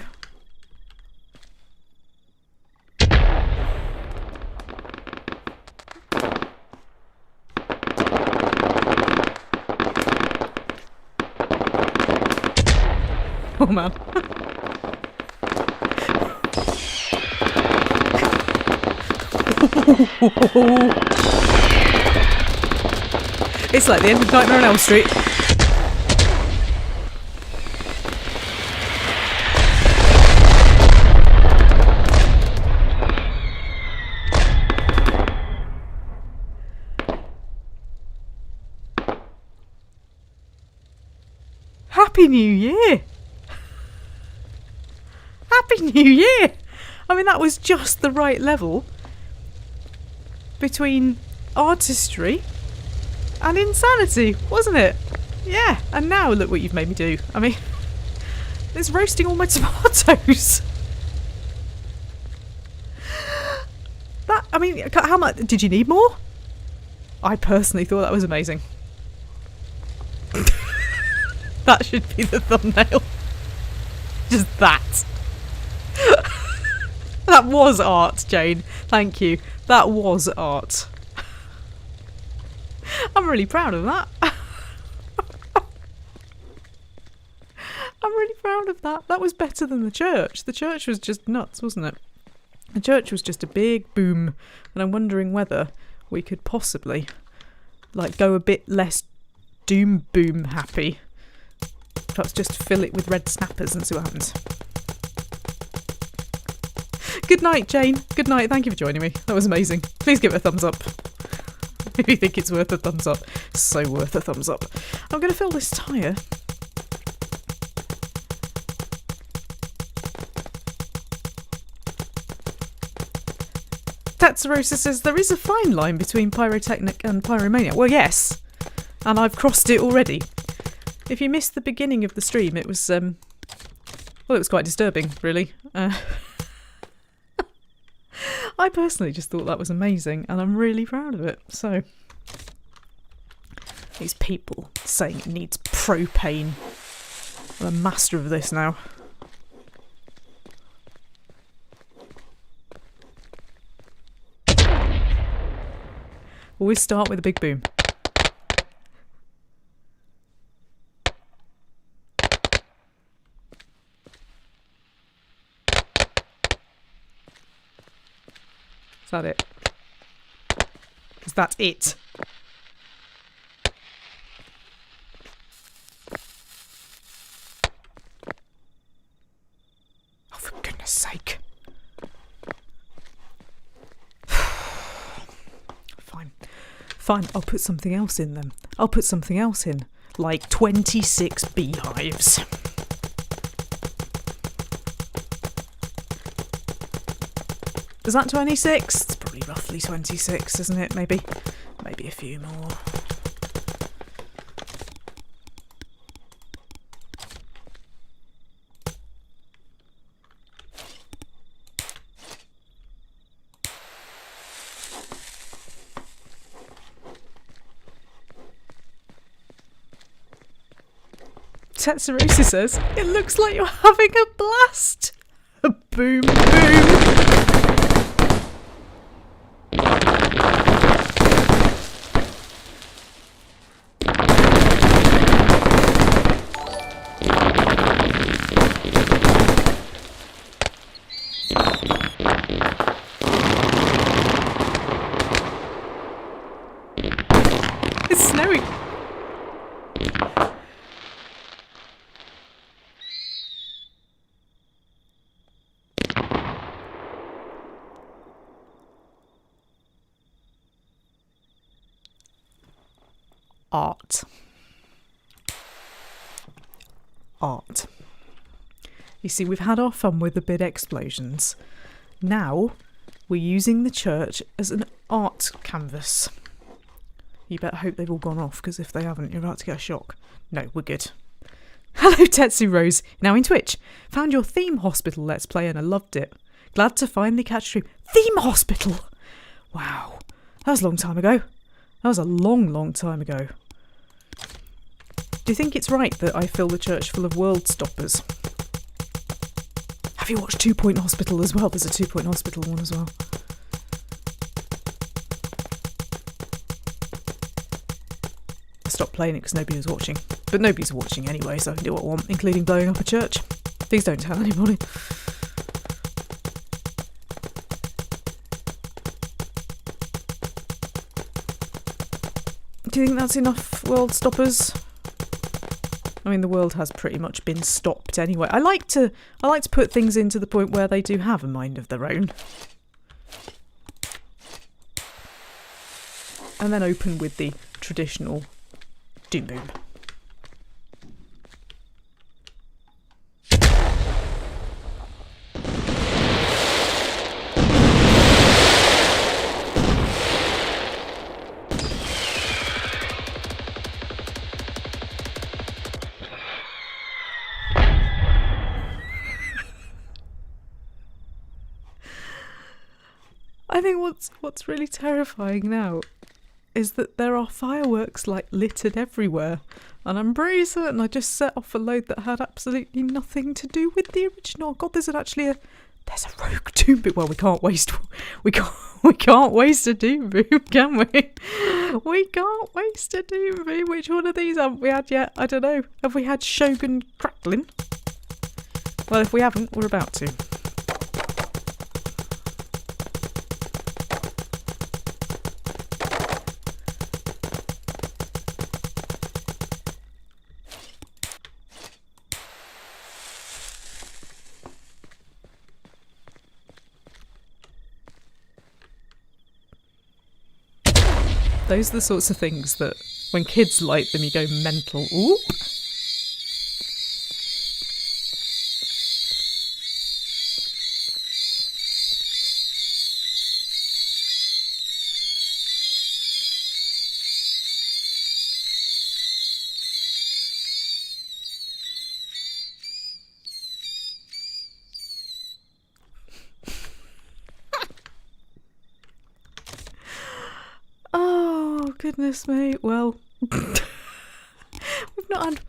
Oh man. It's like the end of Nightmare on Elm Street. Happy New Year! Happy New Year! I mean, that was just the right level between artistry and insanity, wasn't it? Yeah, and now look what you've made me do. I mean, it's roasting all my tomatoes. How much? Did you need more? I personally thought that was amazing. That should be the thumbnail. Just that. That was art, Jane. Thank you. That was art. I'm really proud of that. I'm really proud of that. That was better than the church. The church was just nuts, wasn't it? The church was just a big boom. And I'm wondering whether we could possibly go a bit less doom boom happy. Perhaps just fill it with red snappers and see what happens. Good night, Jane. Good night. Thank you for joining me. That was amazing. Please give it a thumbs up. If you think it's worth a thumbs up. So worth a thumbs up. I'm going to fill this tyre. Tatsarosa says there is a fine line between pyrotechnic and pyromania. Well, yes. And I've crossed it already. If you missed the beginning of the stream, it was, it was quite disturbing, really. I personally just thought that was amazing, and I'm really proud of it. So, these people saying it needs propane. I'm a master of this now. Always start with a big boom. Is that it? Is that it? Oh, for goodness sake. Fine. Fine, I'll put something else in them. I'll put something else in. Like 26 beehives. Is that 26? It's probably roughly 26, isn't it? Maybe a few more. Tetsurosa says, it looks like you're having a blast. A boom boom. It's snowing. Art. Art. You see, we've had our fun with the big explosions. Now, we're using the church as an art canvas. You better hope they've all gone off, because if they haven't, you're about to get a shock. No, we're good. Hello, Tetsu Rose. Now in Twitch. Found your Theme Hospital Let's Play and I loved it. Glad to finally catch stream. Theme Hospital! Wow. That was a long time ago. That was a long, long time ago. Do you think it's right that I fill the church full of world stoppers? Have you watched 2 Point Hospital as well? There's a 2 Point Hospital one as well. I stopped playing it because nobody was watching. But nobody's watching anyway, so I can do what I want, including blowing up a church. Please don't tell anybody. Do you think that's enough world stoppers? I mean, the world has pretty much been stopped anyway. I like to put things in to the point where they do have a mind of their own. And then open with the traditional doom boom. I think what's really terrifying now is that there are fireworks like littered everywhere, and I'm pretty certain I just set off a load that had absolutely nothing to do with the original. God, there's a rogue doom boom. Well, we can't waste a doom boom, can we? We can't waste a doom boom. Which one of these haven't we had yet? I don't know. Have we had Shogun Crackling? Well, if we haven't, we're about to. Those are the sorts of things that, when kids light them, you go mental. Oop! Goodness me, well, we've not had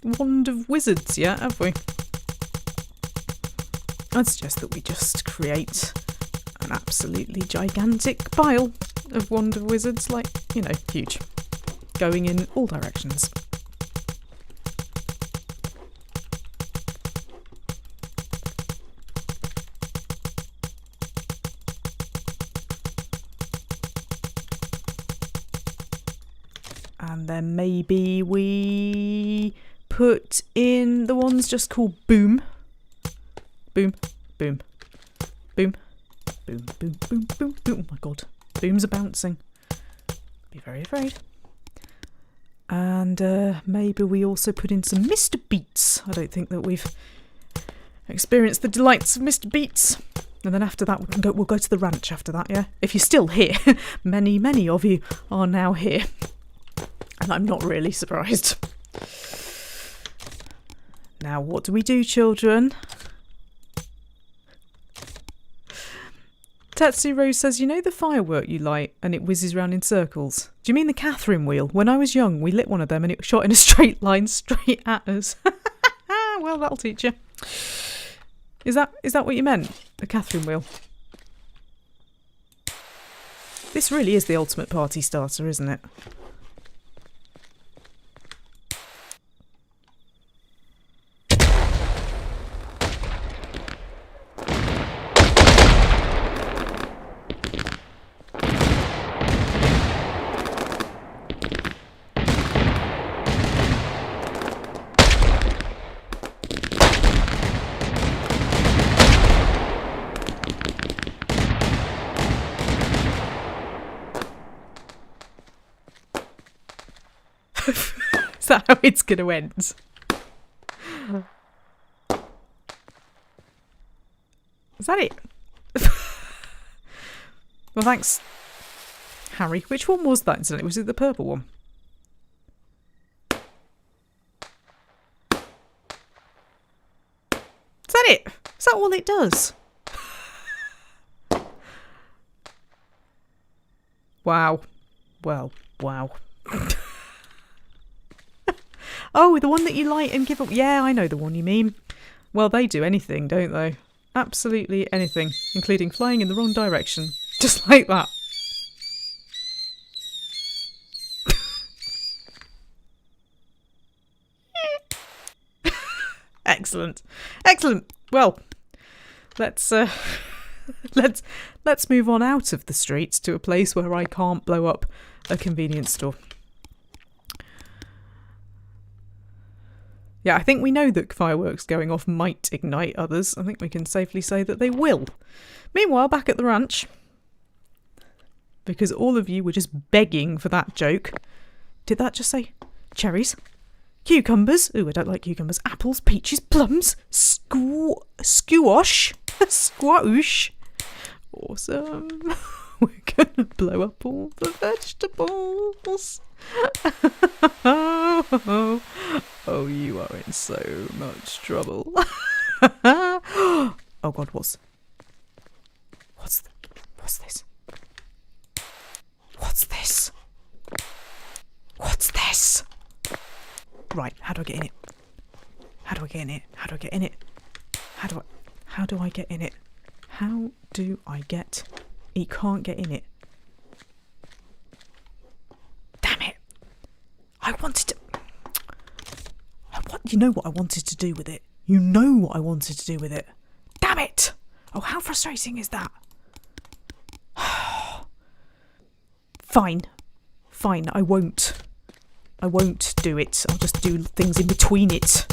Wand of Wizards yet, have we? I'd suggest that we just create an absolutely gigantic pile of Wand of Wizards, like, you know, huge, going in all directions. And then maybe we put in the ones just called Boom. Boom, boom, boom, boom, boom, boom, boom, boom. Oh my god, booms are bouncing. Be very afraid. And maybe we also put in some Mr. Beats. I don't think that we've experienced the delights of Mr. Beats. And then after that we'll go to the ranch after that, yeah? If you're still here, many of you are now here. And I'm not really surprised. Now, what do we do, children? Tetsu Rose says, you know the firework you light and it whizzes round in circles? Do you mean the Catherine wheel? When I was young, we lit one of them and it shot in a straight line straight at us. Well, that'll teach you. Is that what you meant? The Catherine wheel? This really is the ultimate party starter, isn't it? Is that how it's going to end? Is that it? Well, thanks, Harry. Which one was that incident? Was it the purple one? Is that it? Is that all it does? Wow. Well, wow. Oh, the one that you light and give up. Yeah, I know the one you mean. Well, they do anything, don't they? Absolutely anything, including flying in the wrong direction. Just like that. Excellent. Excellent. Well, let's let's move on out of the streets to a place where I can't blow up a convenience store. Yeah, I think we know that fireworks going off might ignite others. I think we can safely say that they will. Meanwhile, back at the ranch, because all of you were just begging for that joke. Did that just say cherries? Cucumbers? Ooh, I don't like cucumbers. Apples, peaches, plums, squash. Squash. Awesome. We're gonna blow up all the vegetables. Oh, you are in so much trouble. Oh God, what's this? What's this? What's this? Right, how do I get in it? How do I get in it? How do I get in it? How do I get in it? How do I get? He can't get in it. Damn it! I wanted to. You know what I wanted to do with it. You know what I wanted to do with it. Damn it! Oh, how frustrating is that? Fine. Fine, I won't. I won't do it. I'll just do things in between it.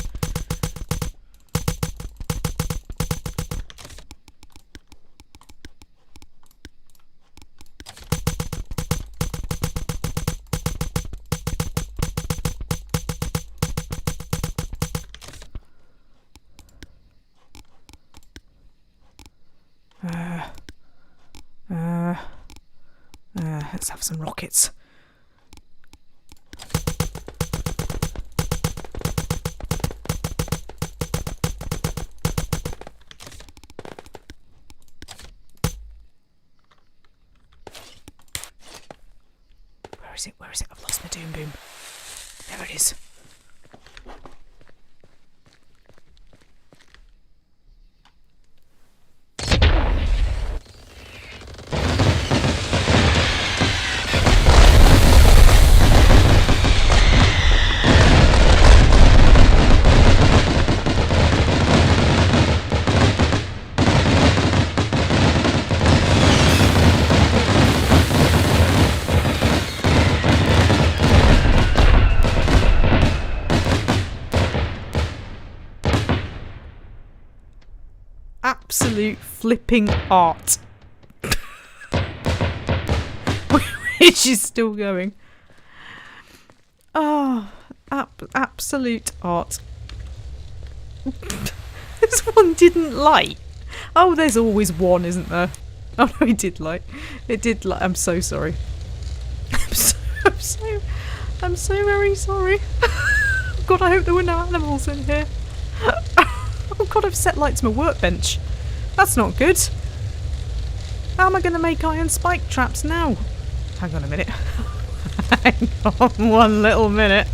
Let's have some rockets. Where is it? Where is it? I've lost my doom boom. There it is. Absolute flipping art. Which is still going. Oh, absolute art. This one didn't light. Oh, there's always one, isn't there? Oh no, it did light. It did light. I'm so sorry. I'm so very sorry. God, I hope there were no animals in here. Oh God, I've set light to my workbench. That's not good. How am I going to make iron spike traps now? Hang on a minute. Hang on one little minute.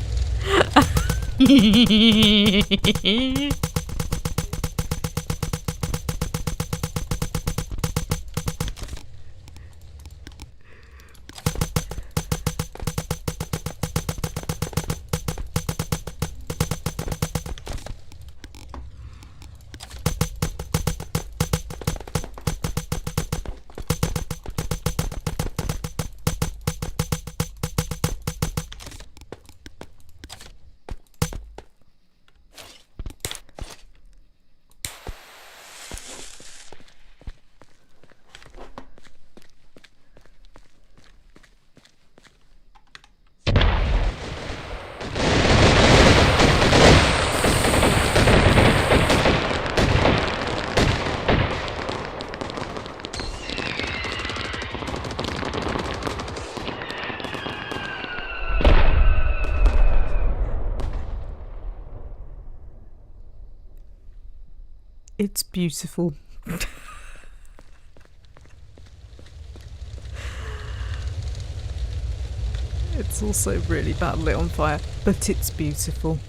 It's beautiful. It's also really badly on fire, but it's beautiful.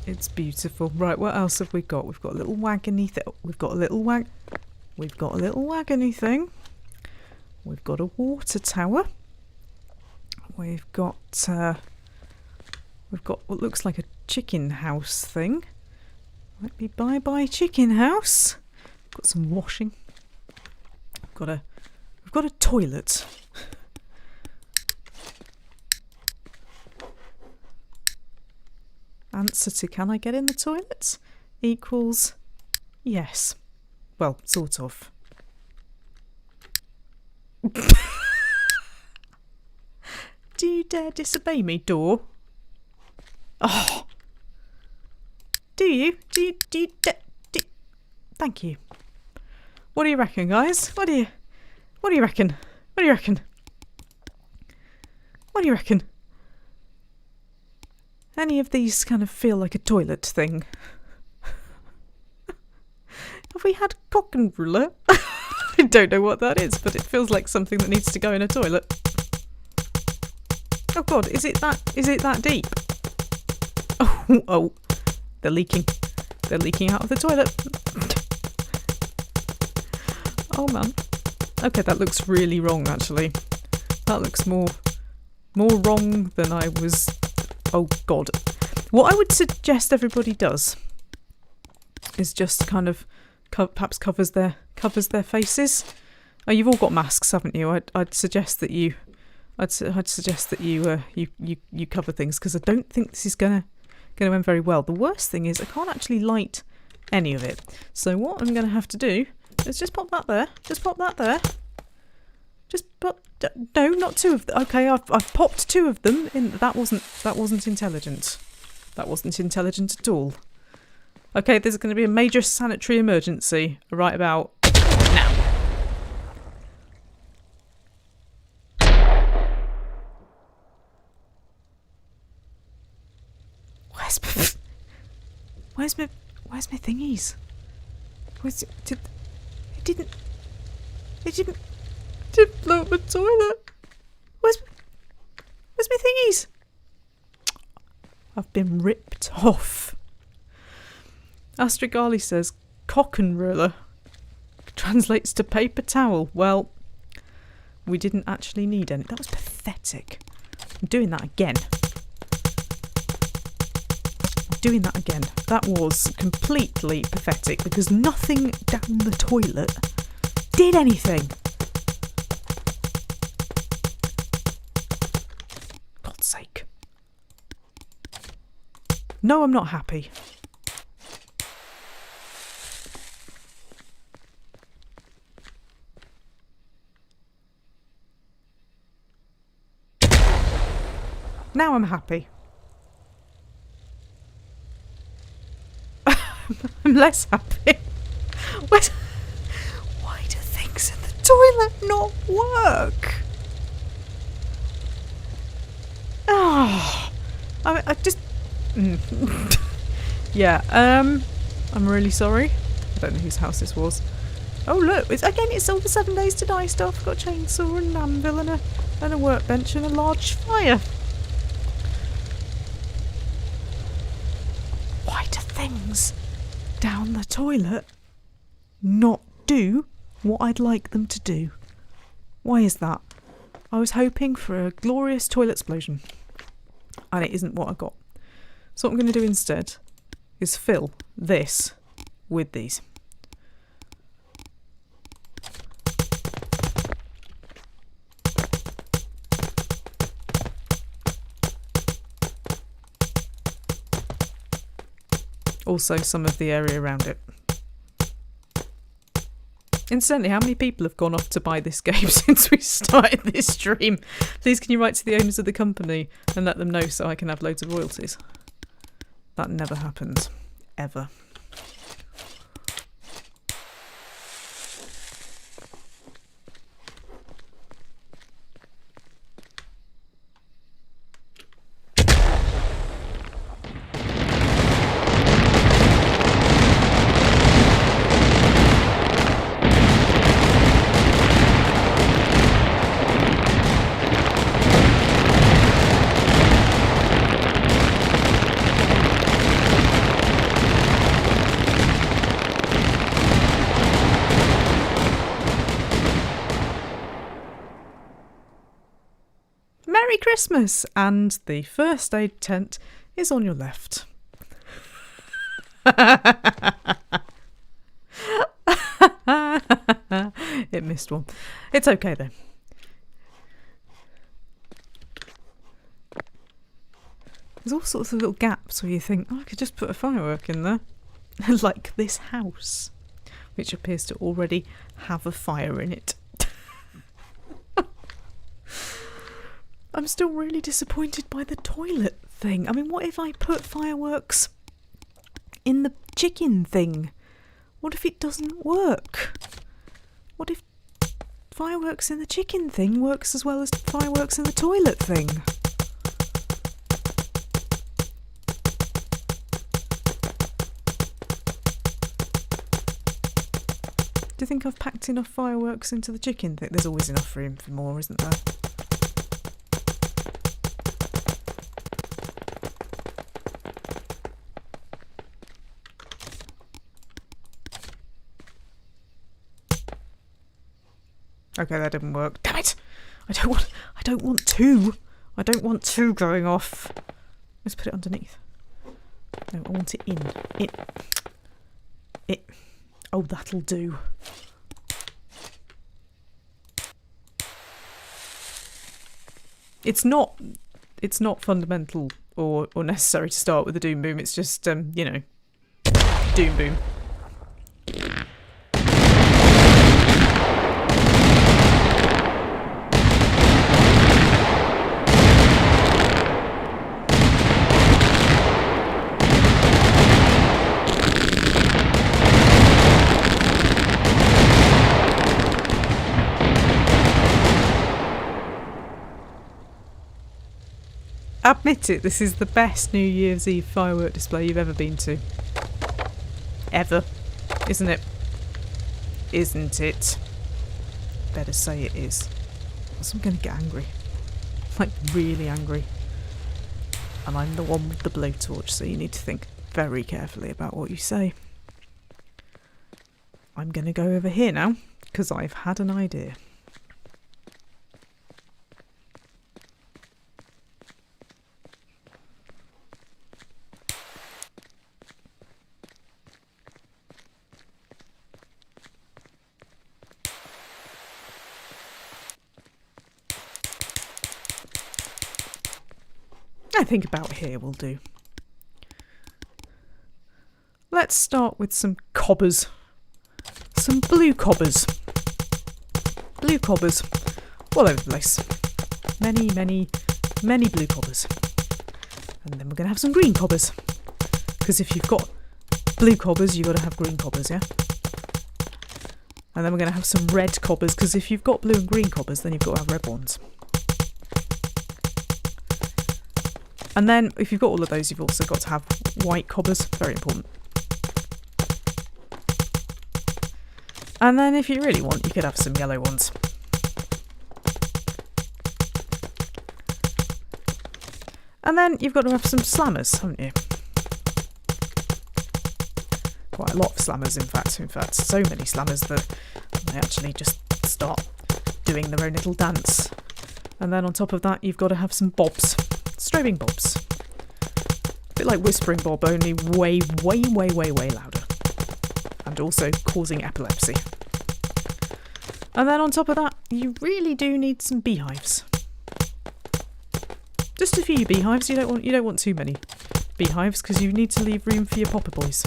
It's beautiful. Right, what else have we got? We've got a little wagony thing. We've got a little wagony thing. We've got a water tower. We've got what looks like a chicken house thing. Might be bye-bye chicken house. Got some washing. We've got a toilet. Answer to can I get in the toilet equals yes. Well, sort of. Do you dare disobey me, door? Oh. Do you? Thank you. What do you reckon, guys? What do you reckon? What do you reckon? What do you reckon? Any of these kind of feel like a toilet thing? Have we had cock and ruler? I don't know what that is, but it feels like something that needs to go in a toilet. Oh god, is it that deep? Oh, they're leaking. They're leaking out of the toilet. Oh man. Okay, that looks really wrong actually. That looks more wrong than I was. Oh god. What I would suggest everybody does is just kind of perhaps covers their faces. Oh, you've all got masks, haven't you? I'd suggest that you you cover things, because I don't think this is gonna end very well. The worst thing is I can't actually light any of it. So what I'm gonna have to do is just pop that there. Just pop that there. Just pop. No, not two of them. Okay, I've popped two of them in. That wasn't intelligent. That wasn't intelligent at all. Okay, there's going to be a major sanitary emergency right about now. Where's my thingies? It didn't blow up the toilet. Where's my thingies? I've been ripped off. Astrigali says cock and ruler translates to paper towel. Well, we didn't actually need any. That was pathetic. I'm doing that again. That was completely pathetic because nothing down the toilet did anything. God's sake. No, I'm not happy. Now I'm happy. I'm less happy. Why do things in the toilet not work? Oh, I just... Yeah, I'm really sorry. I don't know whose house this was. Oh look, it's all the 7 days to die stuff. Got a chainsaw and an anvil and a workbench and a large fire. Why do things down the toilet not do what I'd like them to do? Why is that? I was hoping for a glorious toilet explosion, and it isn't what I got. So what I'm going to do instead is fill this with these. Also some of the area around it. Incidentally, how many people have gone off to buy this game since we started this stream? Please can you write to the owners of the company and let them know so I can have loads of royalties. That never happens. Ever. Merry Christmas! And the first aid tent is on your left. It missed one. It's okay though. There's all sorts of little gaps where you think, oh, I could just put a firework in there. Like this house, which appears to already have a fire in it. I'm still really disappointed by the toilet thing. I mean, what if I put fireworks in the chicken thing? What if it doesn't work? What if fireworks in the chicken thing works as well as fireworks in the toilet thing? Do you think I've packed enough fireworks into the chicken thing? There's always enough room for more, isn't there? Okay, that didn't work. Damn it! I don't want two. I don't want two going off. Let's put it underneath. No, I want it in. It. Oh, that'll do. It's not fundamental or necessary to start with a doom boom. It's just you know, doom boom. Admit it, this is the best New Year's Eve firework display you've ever been to. Ever. Isn't it? Isn't it? Better say it is. Else I'm going to get angry. Like, really angry. And I'm the one with the blowtorch, so you need to think very carefully about what you say. I'm going to go over here now, because I've had an idea. I think about here will do. Let's start with some cobbers. Some blue cobbers. Blue cobbers all over the place. Many, many, many blue cobbers. And then we're going to have some green cobbers. Because if you've got blue cobbers, you've got to have green cobbers, yeah? And then we're going to have some red cobbers, because if you've got blue and green cobbers, then you've got to have red ones. And then, if you've got all of those, you've also got to have white cobbers. Very important. And then, if you really want, you could have some yellow ones. And then, you've got to have some slammers, haven't you? Quite a lot of slammers, in fact. In fact, so many slammers that they actually just start doing their own little dance. And then, on top of that, you've got to have some bobs. Strobing bobs. A bit like Whispering Bob, only way, way, way, way, way louder. And also causing epilepsy. And then on top of that, you really do need some beehives. Just a few beehives. You don't want too many beehives because you need to leave room for your popper boys.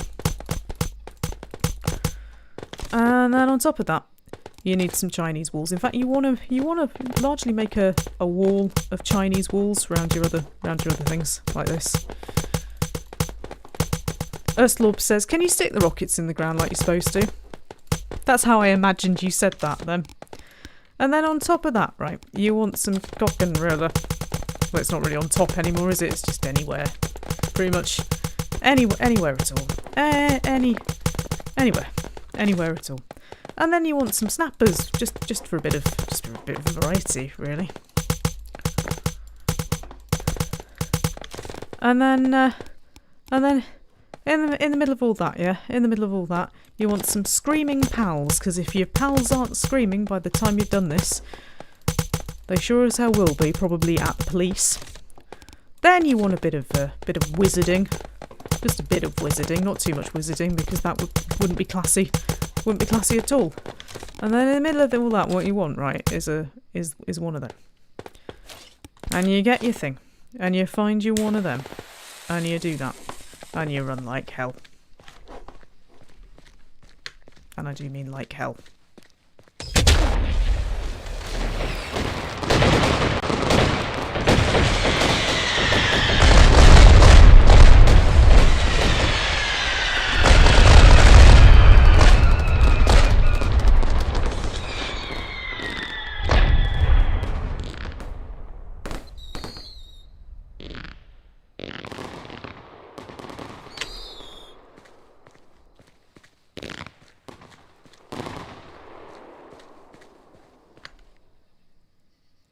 And then on top of that, you need some Chinese walls. In fact, you want to largely make a wall of Chinese walls around your other things like this. Erstlorb says, "Can you stick the rockets in the ground like you're supposed to?" That's how I imagined you said that then. And then on top of that, right, you want some cock and roller. Well, it's not really on top anymore, is it? It's just anywhere, pretty much anywhere at all. Anywhere at all. And then you want some snappers, just for a bit of variety, really. And then in the middle of all that, yeah, in the middle of all that, you want some screaming pals, because if your pals aren't screaming by the time you've done this, They sure as hell will be, probably at the police. Then you want a bit of wizarding. Just a bit of wizarding, not too much wizarding, because that wouldn't be classy. Wouldn't be classy at all. And then in the middle of all that, what you want, right, is one of them. And you get your thing. And you find you one of them. And you do that. And you run like hell. And I do mean like hell.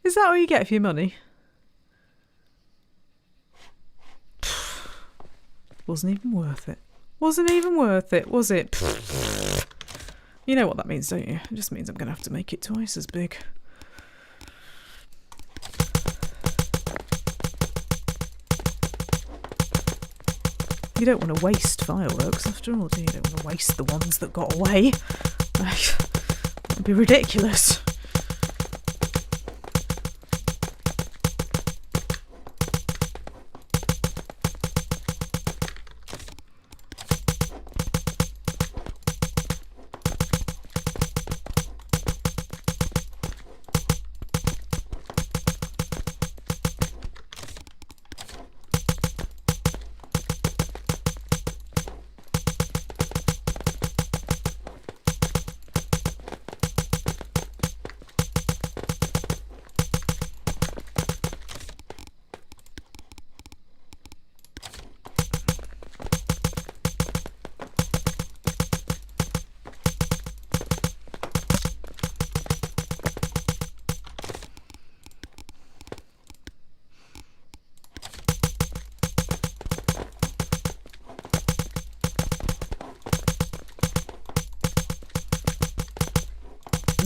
Is that all you get for your money? Wasn't even worth it. Wasn't even worth it, was it? You know what that means, don't you? It just means I'm going to have to make it twice as big. You don't want to waste fireworks after all, do you? You don't want to waste the ones that got away. That would be ridiculous.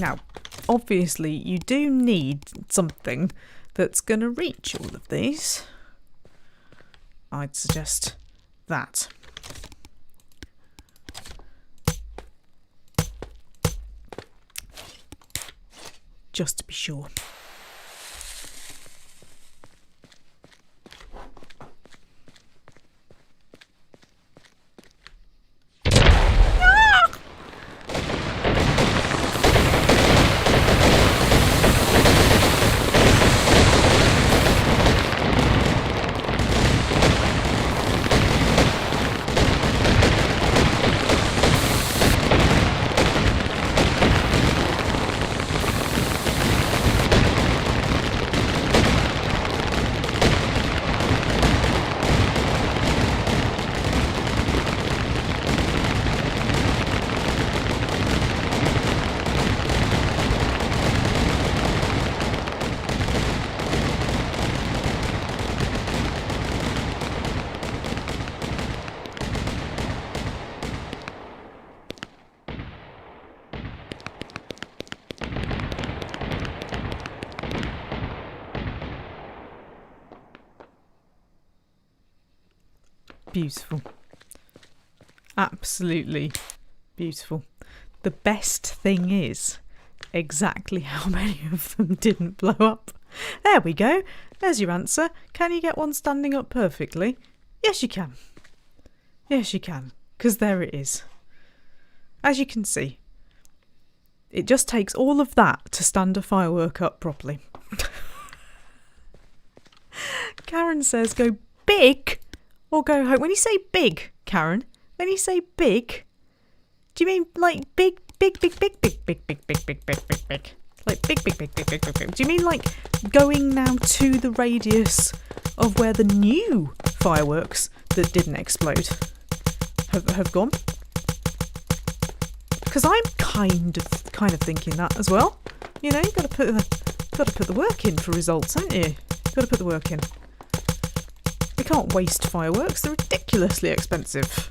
Now, obviously, you do need something that's going to reach all of these. I'd suggest that. Just to be sure. Beautiful. Absolutely beautiful. The best thing is exactly how many of them didn't blow up. There we go. There's your answer. Can you get one standing up perfectly? Yes, you can. Yes, you can. Because there it is. As you can see, it just takes all of that to stand a firework up properly. Karen says go big or go home. When you say big, Karen, when you say big, do you mean like big? Like big? Do you mean like going now to the radius of where the new fireworks that didn't explode have gone? Because I'm kind of thinking that as well. You know, you've got to put the work in for results, haven't you? You've got to put the work in. We can't waste fireworks, they're ridiculously expensive.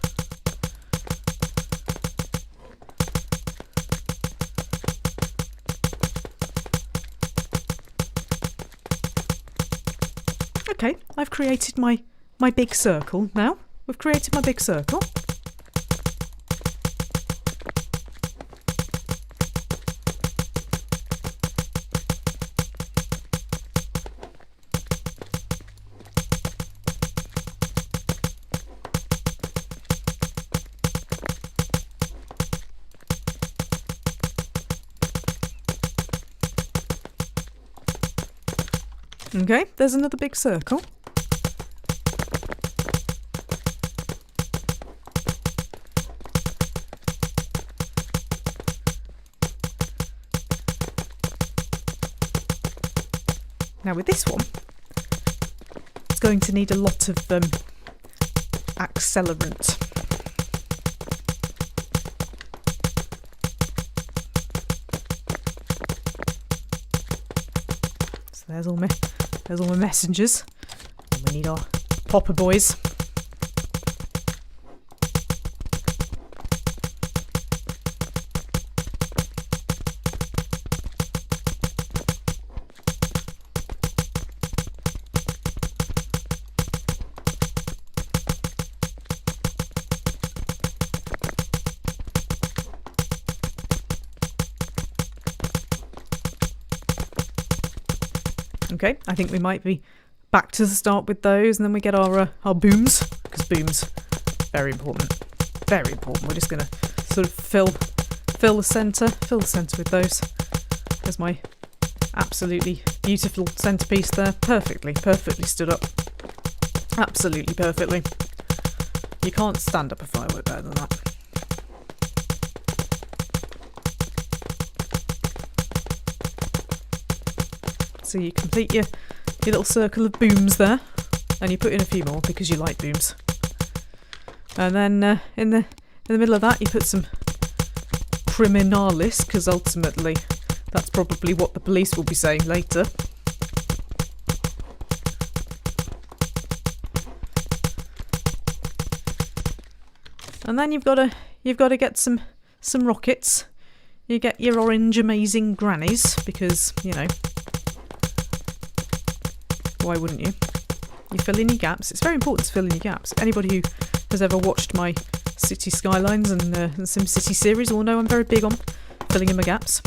Okay, I've created my big circle now. We've created my big circle. Okay, there's another big circle. Now with this one, it's going to need a lot of accelerant. So there's all my messengers. And we need our popper boys. Okay, I think we might be back to the start with those, and then we get our booms, because booms, very important, very important. We're just going to sort of fill the centre with those. There's my absolutely beautiful centrepiece there, perfectly stood up, absolutely perfectly. You can't stand up a firework better than that. So you complete your little circle of booms there, and you put in a few more because you like booms. And then in the middle of that you put some criminalis, because ultimately that's probably what the police will be saying later. And then you've got to get some rockets. You get your orange amazing grannies, because, you know, why wouldn't you? You fill in your gaps. It's very important to fill in your gaps. Anybody who has ever watched my City Skylines and SimCity series will know I'm very big on filling in my gaps.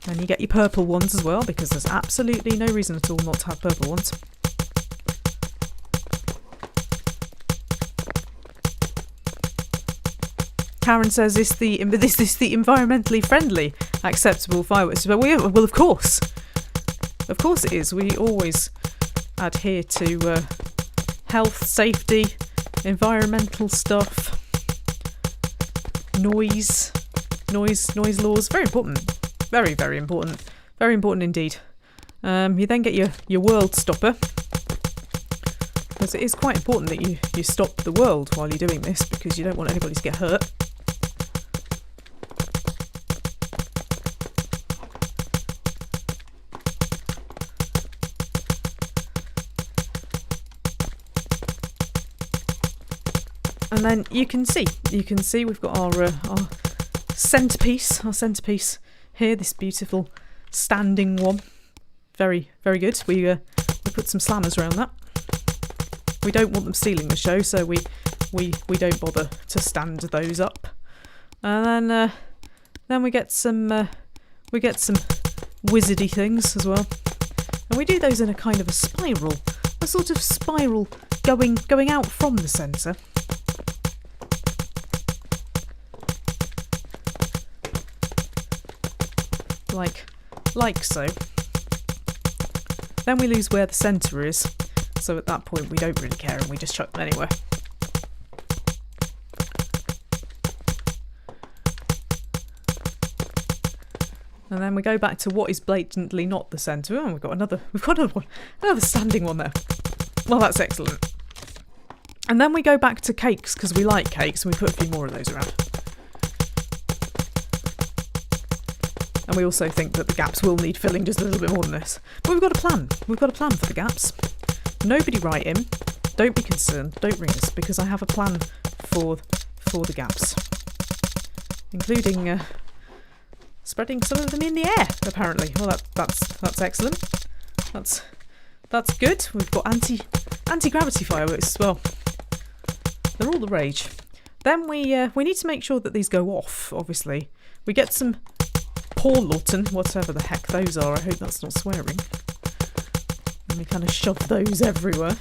And you get your purple ones as well, because there's absolutely no reason at all not to have purple ones. Karen says, is this the environmentally friendly, acceptable fireworks? But well, of course it is. We always adhere to health, safety, environmental stuff, noise laws. Very important. Very, very important. Very important indeed. You then get your world stopper, because it is quite important that you stop the world while you're doing this, because you don't want anybody to get hurt. And then you can see we've got our centrepiece here, this beautiful standing one. Very, very good. We put some slammers around that. We don't want them stealing the show, so we don't bother to stand those up. And then we get some wizardy things as well. And we do those in a kind of a spiral, a sort of spiral going out from the centre. Like so. Then we lose where the centre is, so at that point we don't really care and we just chuck them anywhere. And then we go back to what is blatantly not the centre. Oh, we've got another one, another standing one there. Well, that's excellent. And then we go back to cakes, because we like cakes, and we put a few more of those around. And we also think that the gaps will need filling just a little bit more than this. But we've got a plan. We've got a plan for the gaps. Nobody write in. Don't be concerned. Don't ring us, because I have a plan for the gaps, including spreading some of them in the air, apparently. Well, that's excellent. That's good. We've got anti-gravity fireworks as well. They're all the rage. Then we need to make sure that these go off, obviously. We get some Paulauton, whatever the heck those are. I hope that's not swearing. And we kind of shove those everywhere.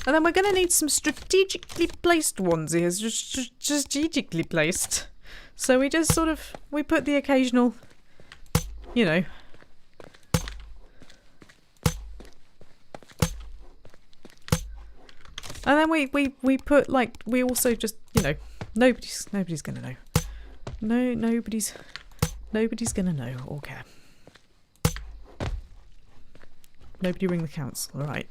And then we're going to need some strategically placed ones here. Strategically placed. So we just sort of, we put the occasional, you know. And then we put, like, we also just, you know, nobody's going to know. No, nobody's going to know or care. Nobody ring the council, right.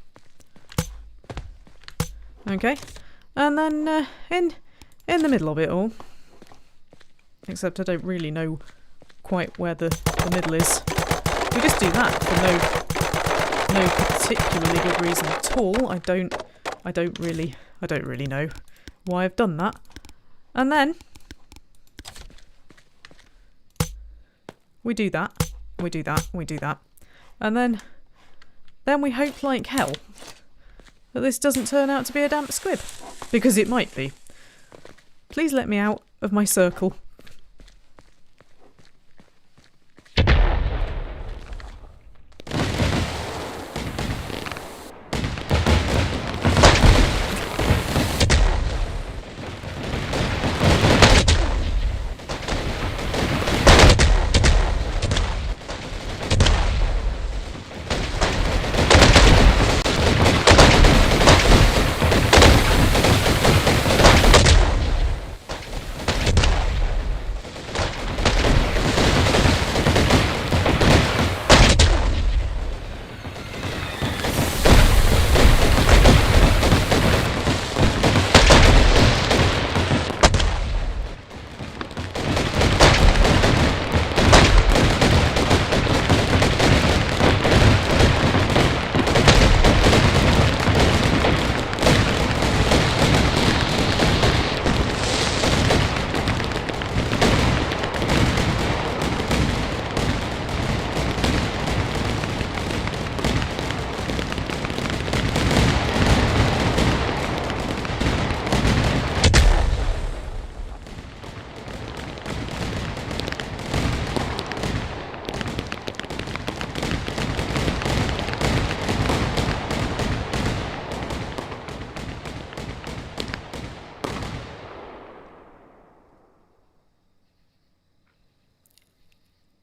Okay, and then in the middle of it all, except I don't really know quite where the middle is. We just do that for no particularly good reason at all. I don't really know why I've done that. And then we do that, we do that, and then we hope like hell that this doesn't turn out to be a damp squib, because it might be. Please let me out of my circle.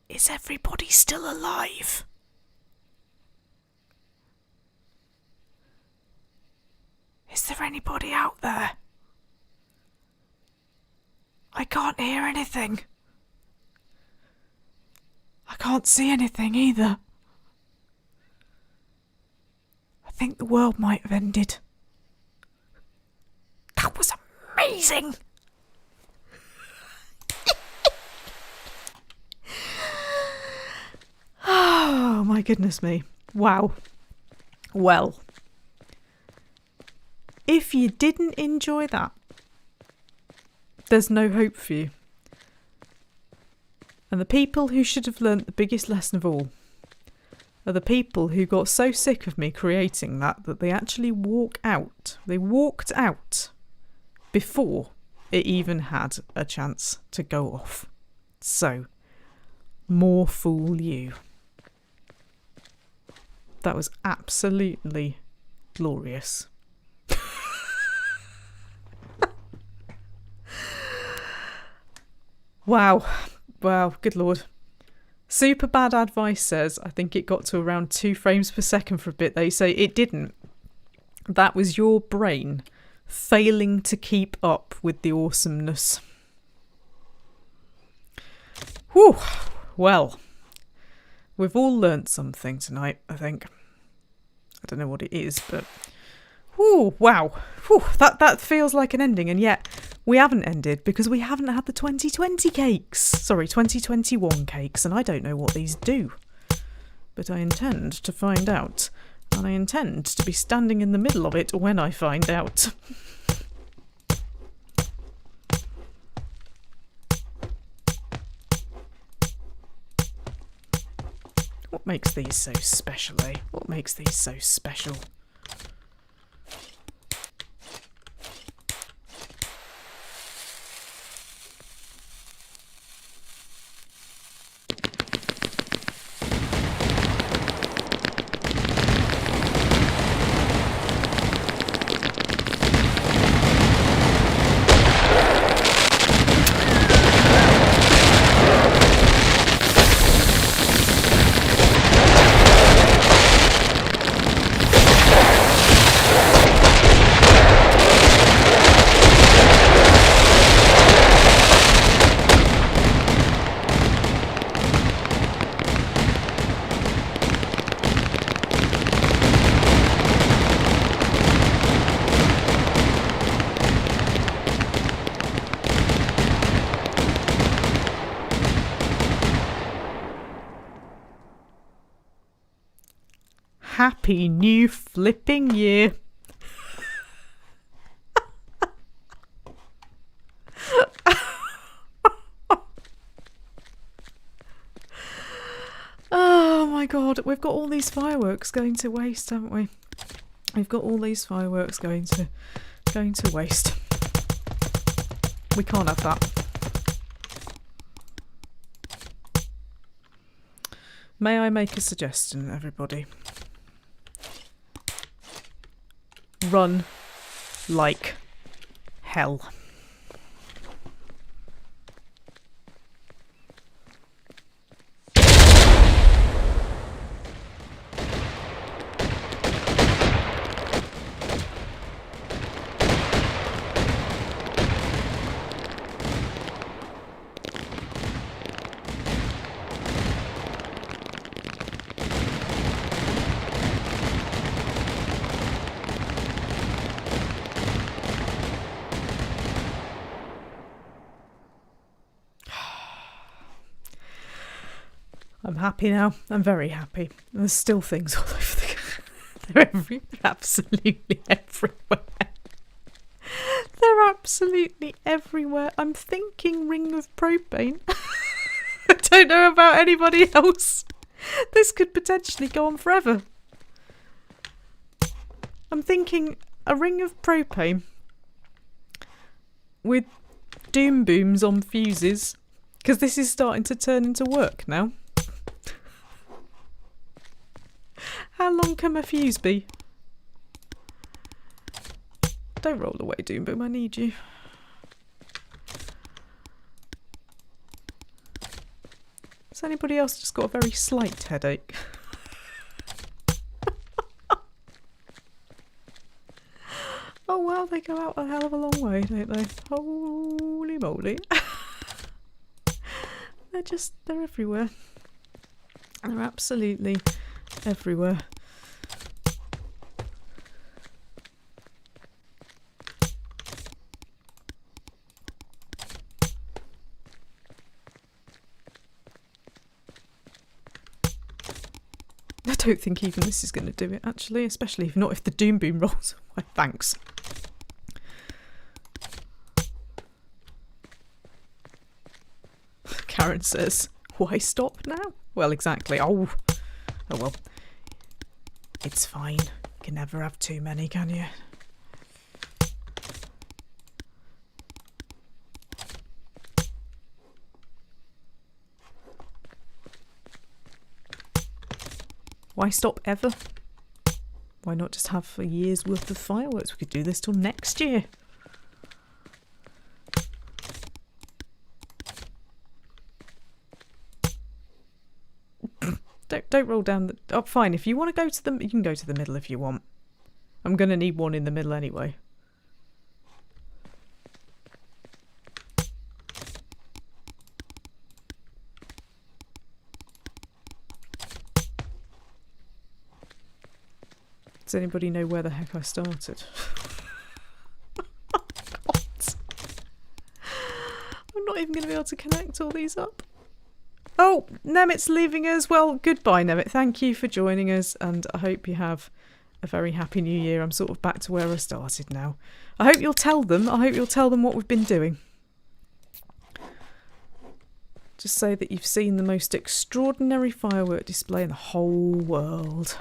Is everybody still alive? Is there anybody out there? I can't hear anything. I can't see anything either. I think the world might have ended. That was amazing! Oh my goodness me. Wow. Well, if you didn't enjoy that, there's no hope for you. And the people who should have learnt the biggest lesson of all are the people who got so sick of me creating that they actually walk out. They walked out before it even had a chance to go off. So, more fool you. That was absolutely glorious. Wow, good lord. Super Bad Advice says, I think it got to around 2 frames per second for a bit. They say it didn't. That was your brain failing to keep up with the awesomeness. Whew. Well, we've all learnt something tonight, I think. I don't know what it is, but... Whew, wow. Whew, that feels like an ending, and yet we haven't ended because we haven't had the 2020 cakes. Sorry, 2021 cakes, and I don't know what these do. But I intend to find out. And I intend to be standing in the middle of it when I find out. What makes these so special, eh? What makes these so special? Happy new flipping year. Oh my god, we've got all these fireworks going to waste, haven't we? We've got all these fireworks going to waste. We can't have that. May I make a suggestion, everybody? Run like hell. I'm happy now. I'm very happy. There's still things all over the... They're absolutely everywhere. They're absolutely everywhere. I'm thinking ring of propane. I don't know about anybody else. This could potentially go on forever. I'm thinking a ring of propane with doom booms on fuses, because this is starting to turn into work now. How long can my fuse be? Don't roll away, Doom Boom, I need you. Has anybody else just got a very slight headache? Oh wow, they go out a hell of a long way, don't they? Holy moly. They're everywhere. They're absolutely everywhere. I don't think even this is going to do it, actually, especially if the Doom Boom rolls. Why, thanks. Karen says, why stop now? Well, exactly. Oh well. It's fine. You can never have too many, can you? Why stop ever? Why not just have a year's worth of fireworks? We could do this till next year. Don't roll down the... Oh, fine. If you want to go to the... You can go to the middle if you want. I'm going to need one in the middle anyway. Does anybody know where the heck I started? Oh, God. I'm not even going to be able to connect all these up. Oh, Nemit's leaving us. Well, goodbye, Nemit. Thank you for joining us, and I hope you have a very happy new year. I'm sort of back to where I started now. I hope you'll tell them. I hope you'll tell them what we've been doing. Just say that you've seen the most extraordinary firework display in the whole world.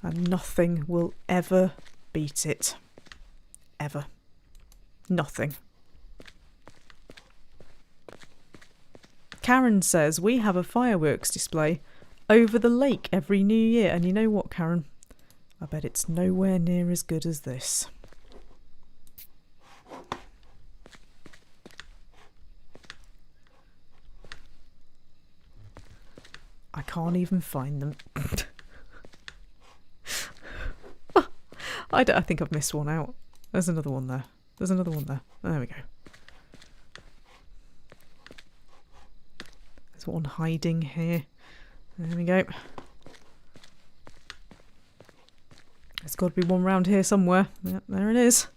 And nothing will ever beat it. Ever. Nothing. Karen says, we have a fireworks display over the lake every New Year. And you know what, Karen? I bet it's nowhere near as good as this. I can't even find them. I think I've missed one out. There's another one there. There's another one there. There we go. There's one hiding here. There we go. There's got to be one round here somewhere. Yep, there it is.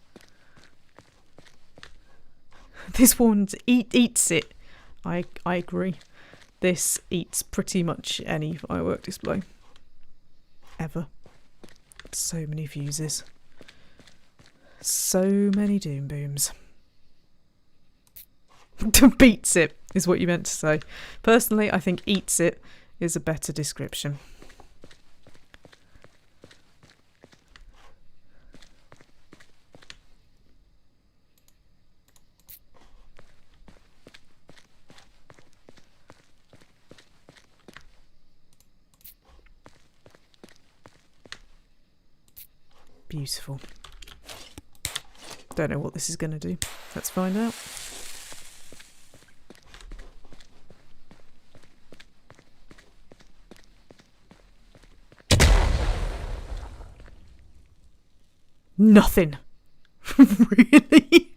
This one eats it. I agree. This eats pretty much any firework display. Ever. So many fuses. So many doom booms. Beats it is what you meant to say. Personally, I think eats it is a better description. Beautiful. Don't know what this is going to do. Let's find out. Nothing. Really?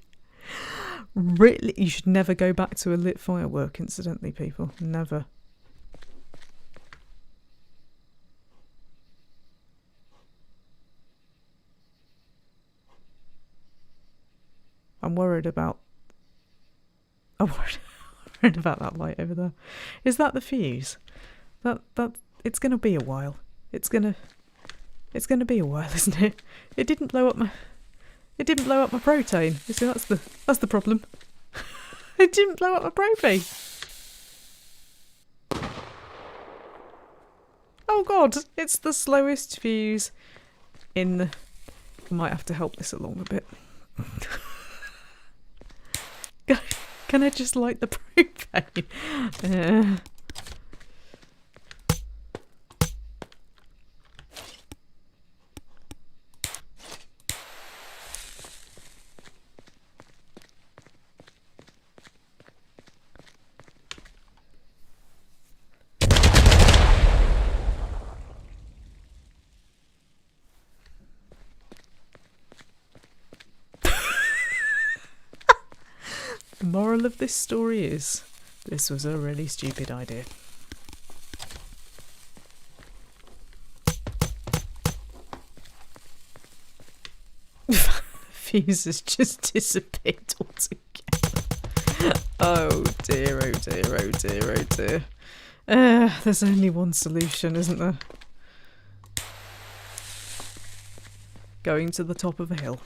Really? You should never go back to a lit firework, incidentally, people. Never. I'm worried about that light over there. Is that the fuse? That it's gonna be a while. It's gonna be a while, isn't it? It didn't blow up my propane. You see, that's the problem. It didn't blow up my propane. Oh god, it's the slowest fuse in the... I might have to help this along a bit. Can I just light the propane? The moral of this story is, this was a really stupid idea. Fuses just disappeared altogether. Oh dear, oh dear, oh dear, oh dear. There's only one solution, isn't there? Going to the top of a hill.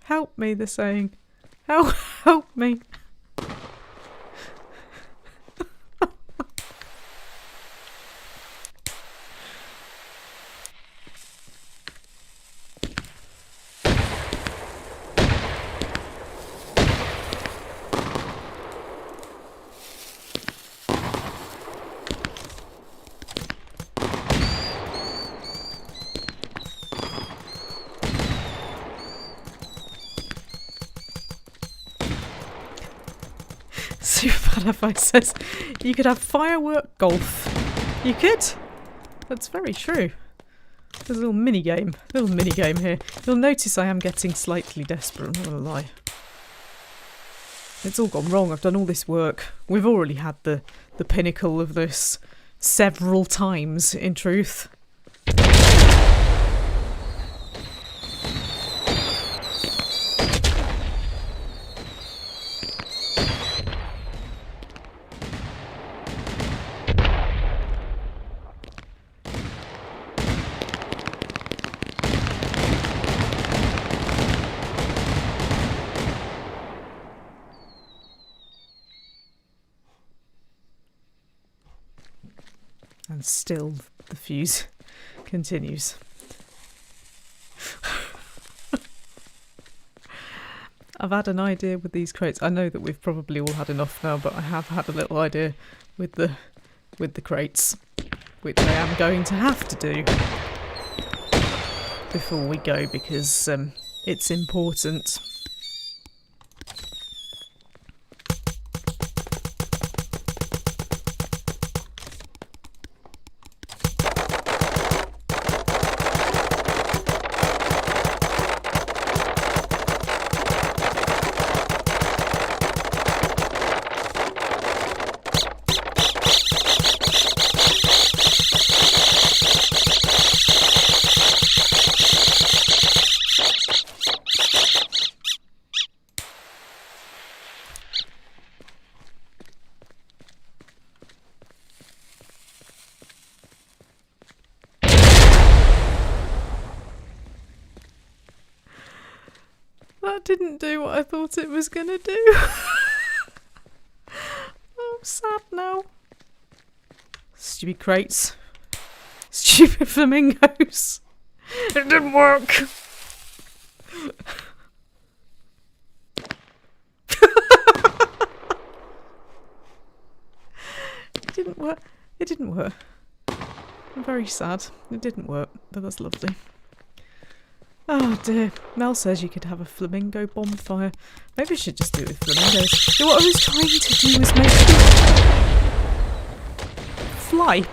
Help me, they're saying. Help me. Superbadify says you could have firework golf. You could. That's very true. There's a little mini game here. You'll notice I am getting slightly desperate, I'm not gonna lie. It's all gone wrong. I've done all this work. We've already had the pinnacle of this several times, in truth. And still the fuse continues. I've had an idea with these crates. I know that we've probably all had enough now, but I have had a little idea with the crates, which I am going to have to do before we go, because it's important. That didn't do what I thought it was gonna do. I'm sad now. Stupid crates. Stupid flamingos. It didn't work. It didn't work. It didn't work. I'm very sad. It didn't work, but that's lovely. Oh dear. Mel says you could have a flamingo bonfire. Maybe I should just do it with flamingos. You know, what I was trying to do was make them fly.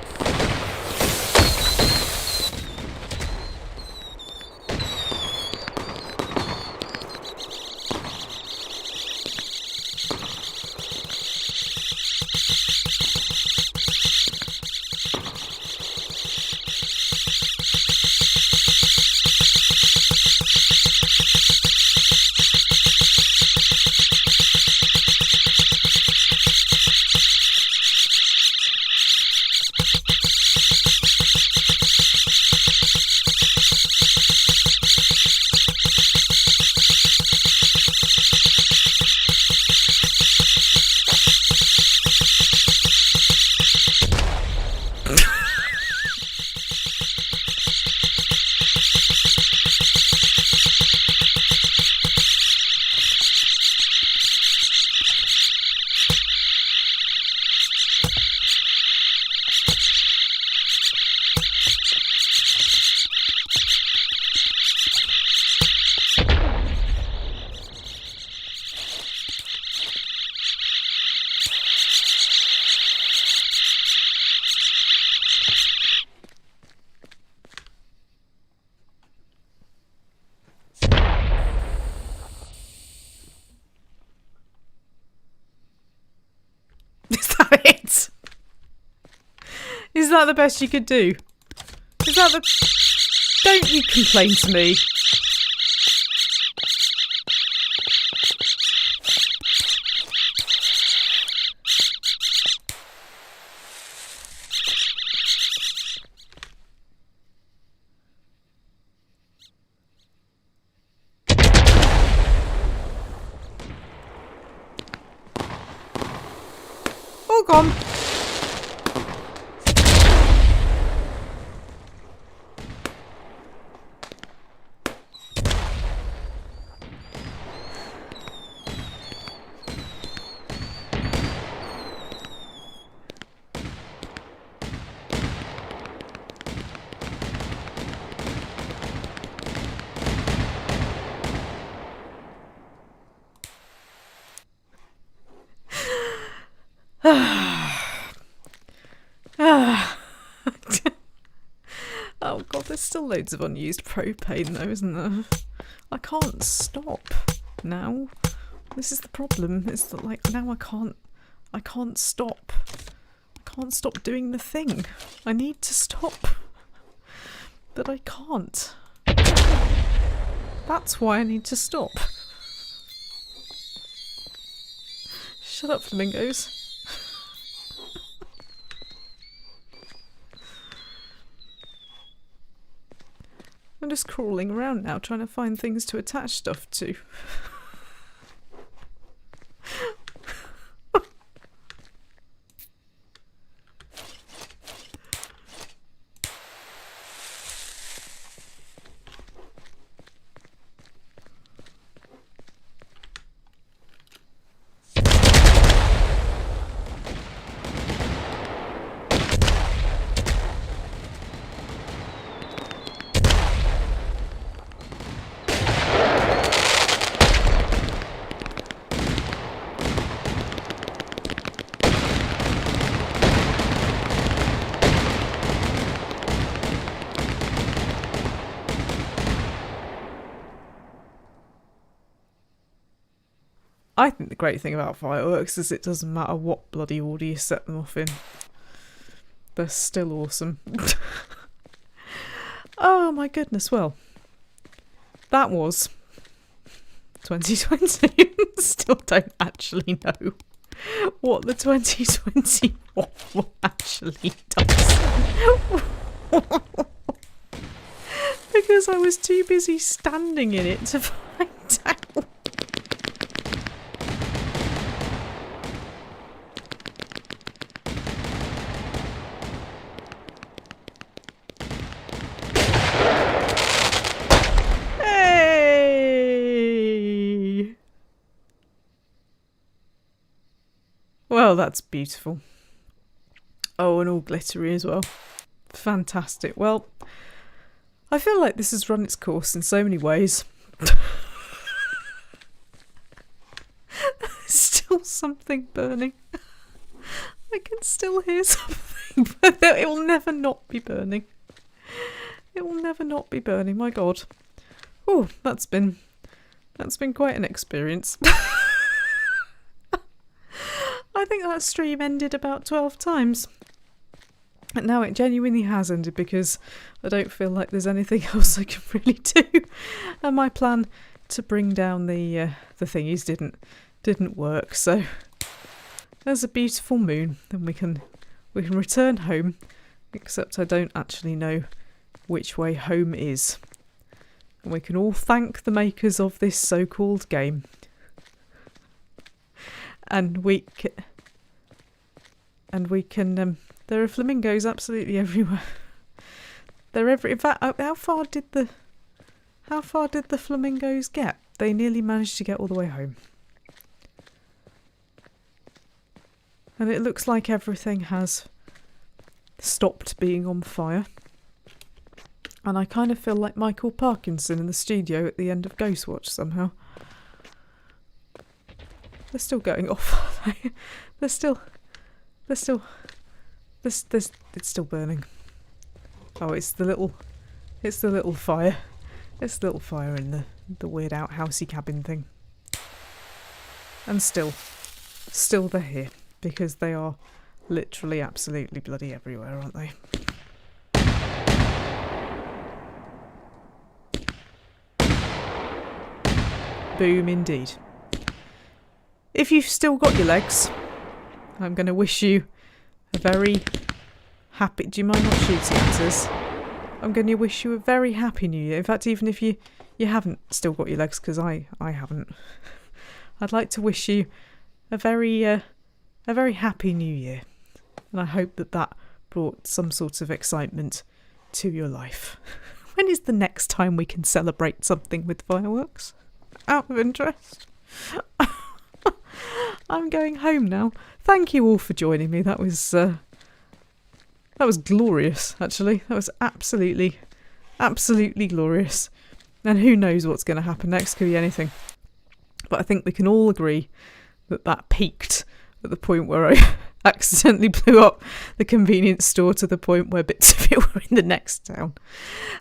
Is that the best you could do? Is that the... Don't you complain to me. All gone. Oh god, there's still loads of unused propane though, isn't there? I can't stop now. This is the problem. It's that, like, now I can't stop. I can't stop doing the thing. I need to stop. But I can't. That's why I need to stop. Shut up, flamingos. I'm just crawling around now, trying to find things to attach stuff to. I think the great thing about fireworks is it doesn't matter what bloody order you set them off in. They're still awesome. Oh my goodness, well. That was 2020. Still don't actually know what the 2020 waffle actually does. Because I was too busy standing in it to find out. Well, that's beautiful. Oh, and all glittery as well. Fantastic. Well, I feel like this has run its course in so many ways. There's still something burning. I can still hear something, but it will never not be burning. It will never not be burning, my God. Oh, that's been quite an experience. I think that stream ended about 12 times. And now it genuinely has ended because I don't feel like there's anything else I can really do. And my plan to bring down the thingies didn't work. So there's a beautiful moon, and we can return home. Except I don't actually know which way home is. And we can all thank the makers of this so-called game. And we can. There are flamingos absolutely everywhere. They're in fact, how far did the flamingos get? They nearly managed to get all the way home. And it looks like everything has stopped being on fire. And I kind of feel like Michael Parkinson in the studio at the end of Ghostwatch somehow. They're still going off. It's still burning. Oh, it's the little fire. It's the little fire in the weird outhousey cabin thing. And still they're here because they are literally absolutely bloody everywhere, aren't they? Boom indeed. If you've still got your legs, I'm going to wish you a very happy... Do you mind not shooting at us? I'm going to wish you a very happy New Year. In fact, even if you haven't still got your legs, because I haven't. I'd like to wish you a very happy New Year. And I hope that brought some sort of excitement to your life. When is the next time we can celebrate something with fireworks? Out of interest. I'm going home now. Thank you all for joining me. That was glorious, actually. That was absolutely glorious. And who knows what's going to happen next? Could be anything. But I think we can all agree that peaked at the point where I accidentally blew up the convenience store to the point where bits of it were in the next town.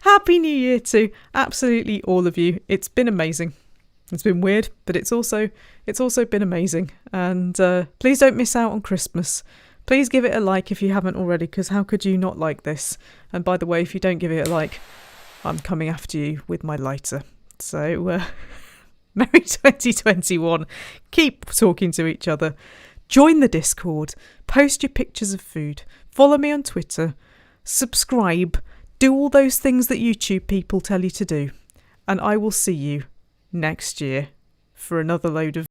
Happy New Year to absolutely all of you. It's been amazing. It's been weird, but it's also been amazing. And please don't miss out on Christmas. Please give it a like if you haven't already, because how could you not like this? And by the way, if you don't give it a like, I'm coming after you with my lighter. So, Merry 2021. Keep talking to each other. Join the Discord. Post your pictures of food. Follow me on Twitter. Subscribe. Do all those things that YouTube people tell you to do. And I will see you next year for another load of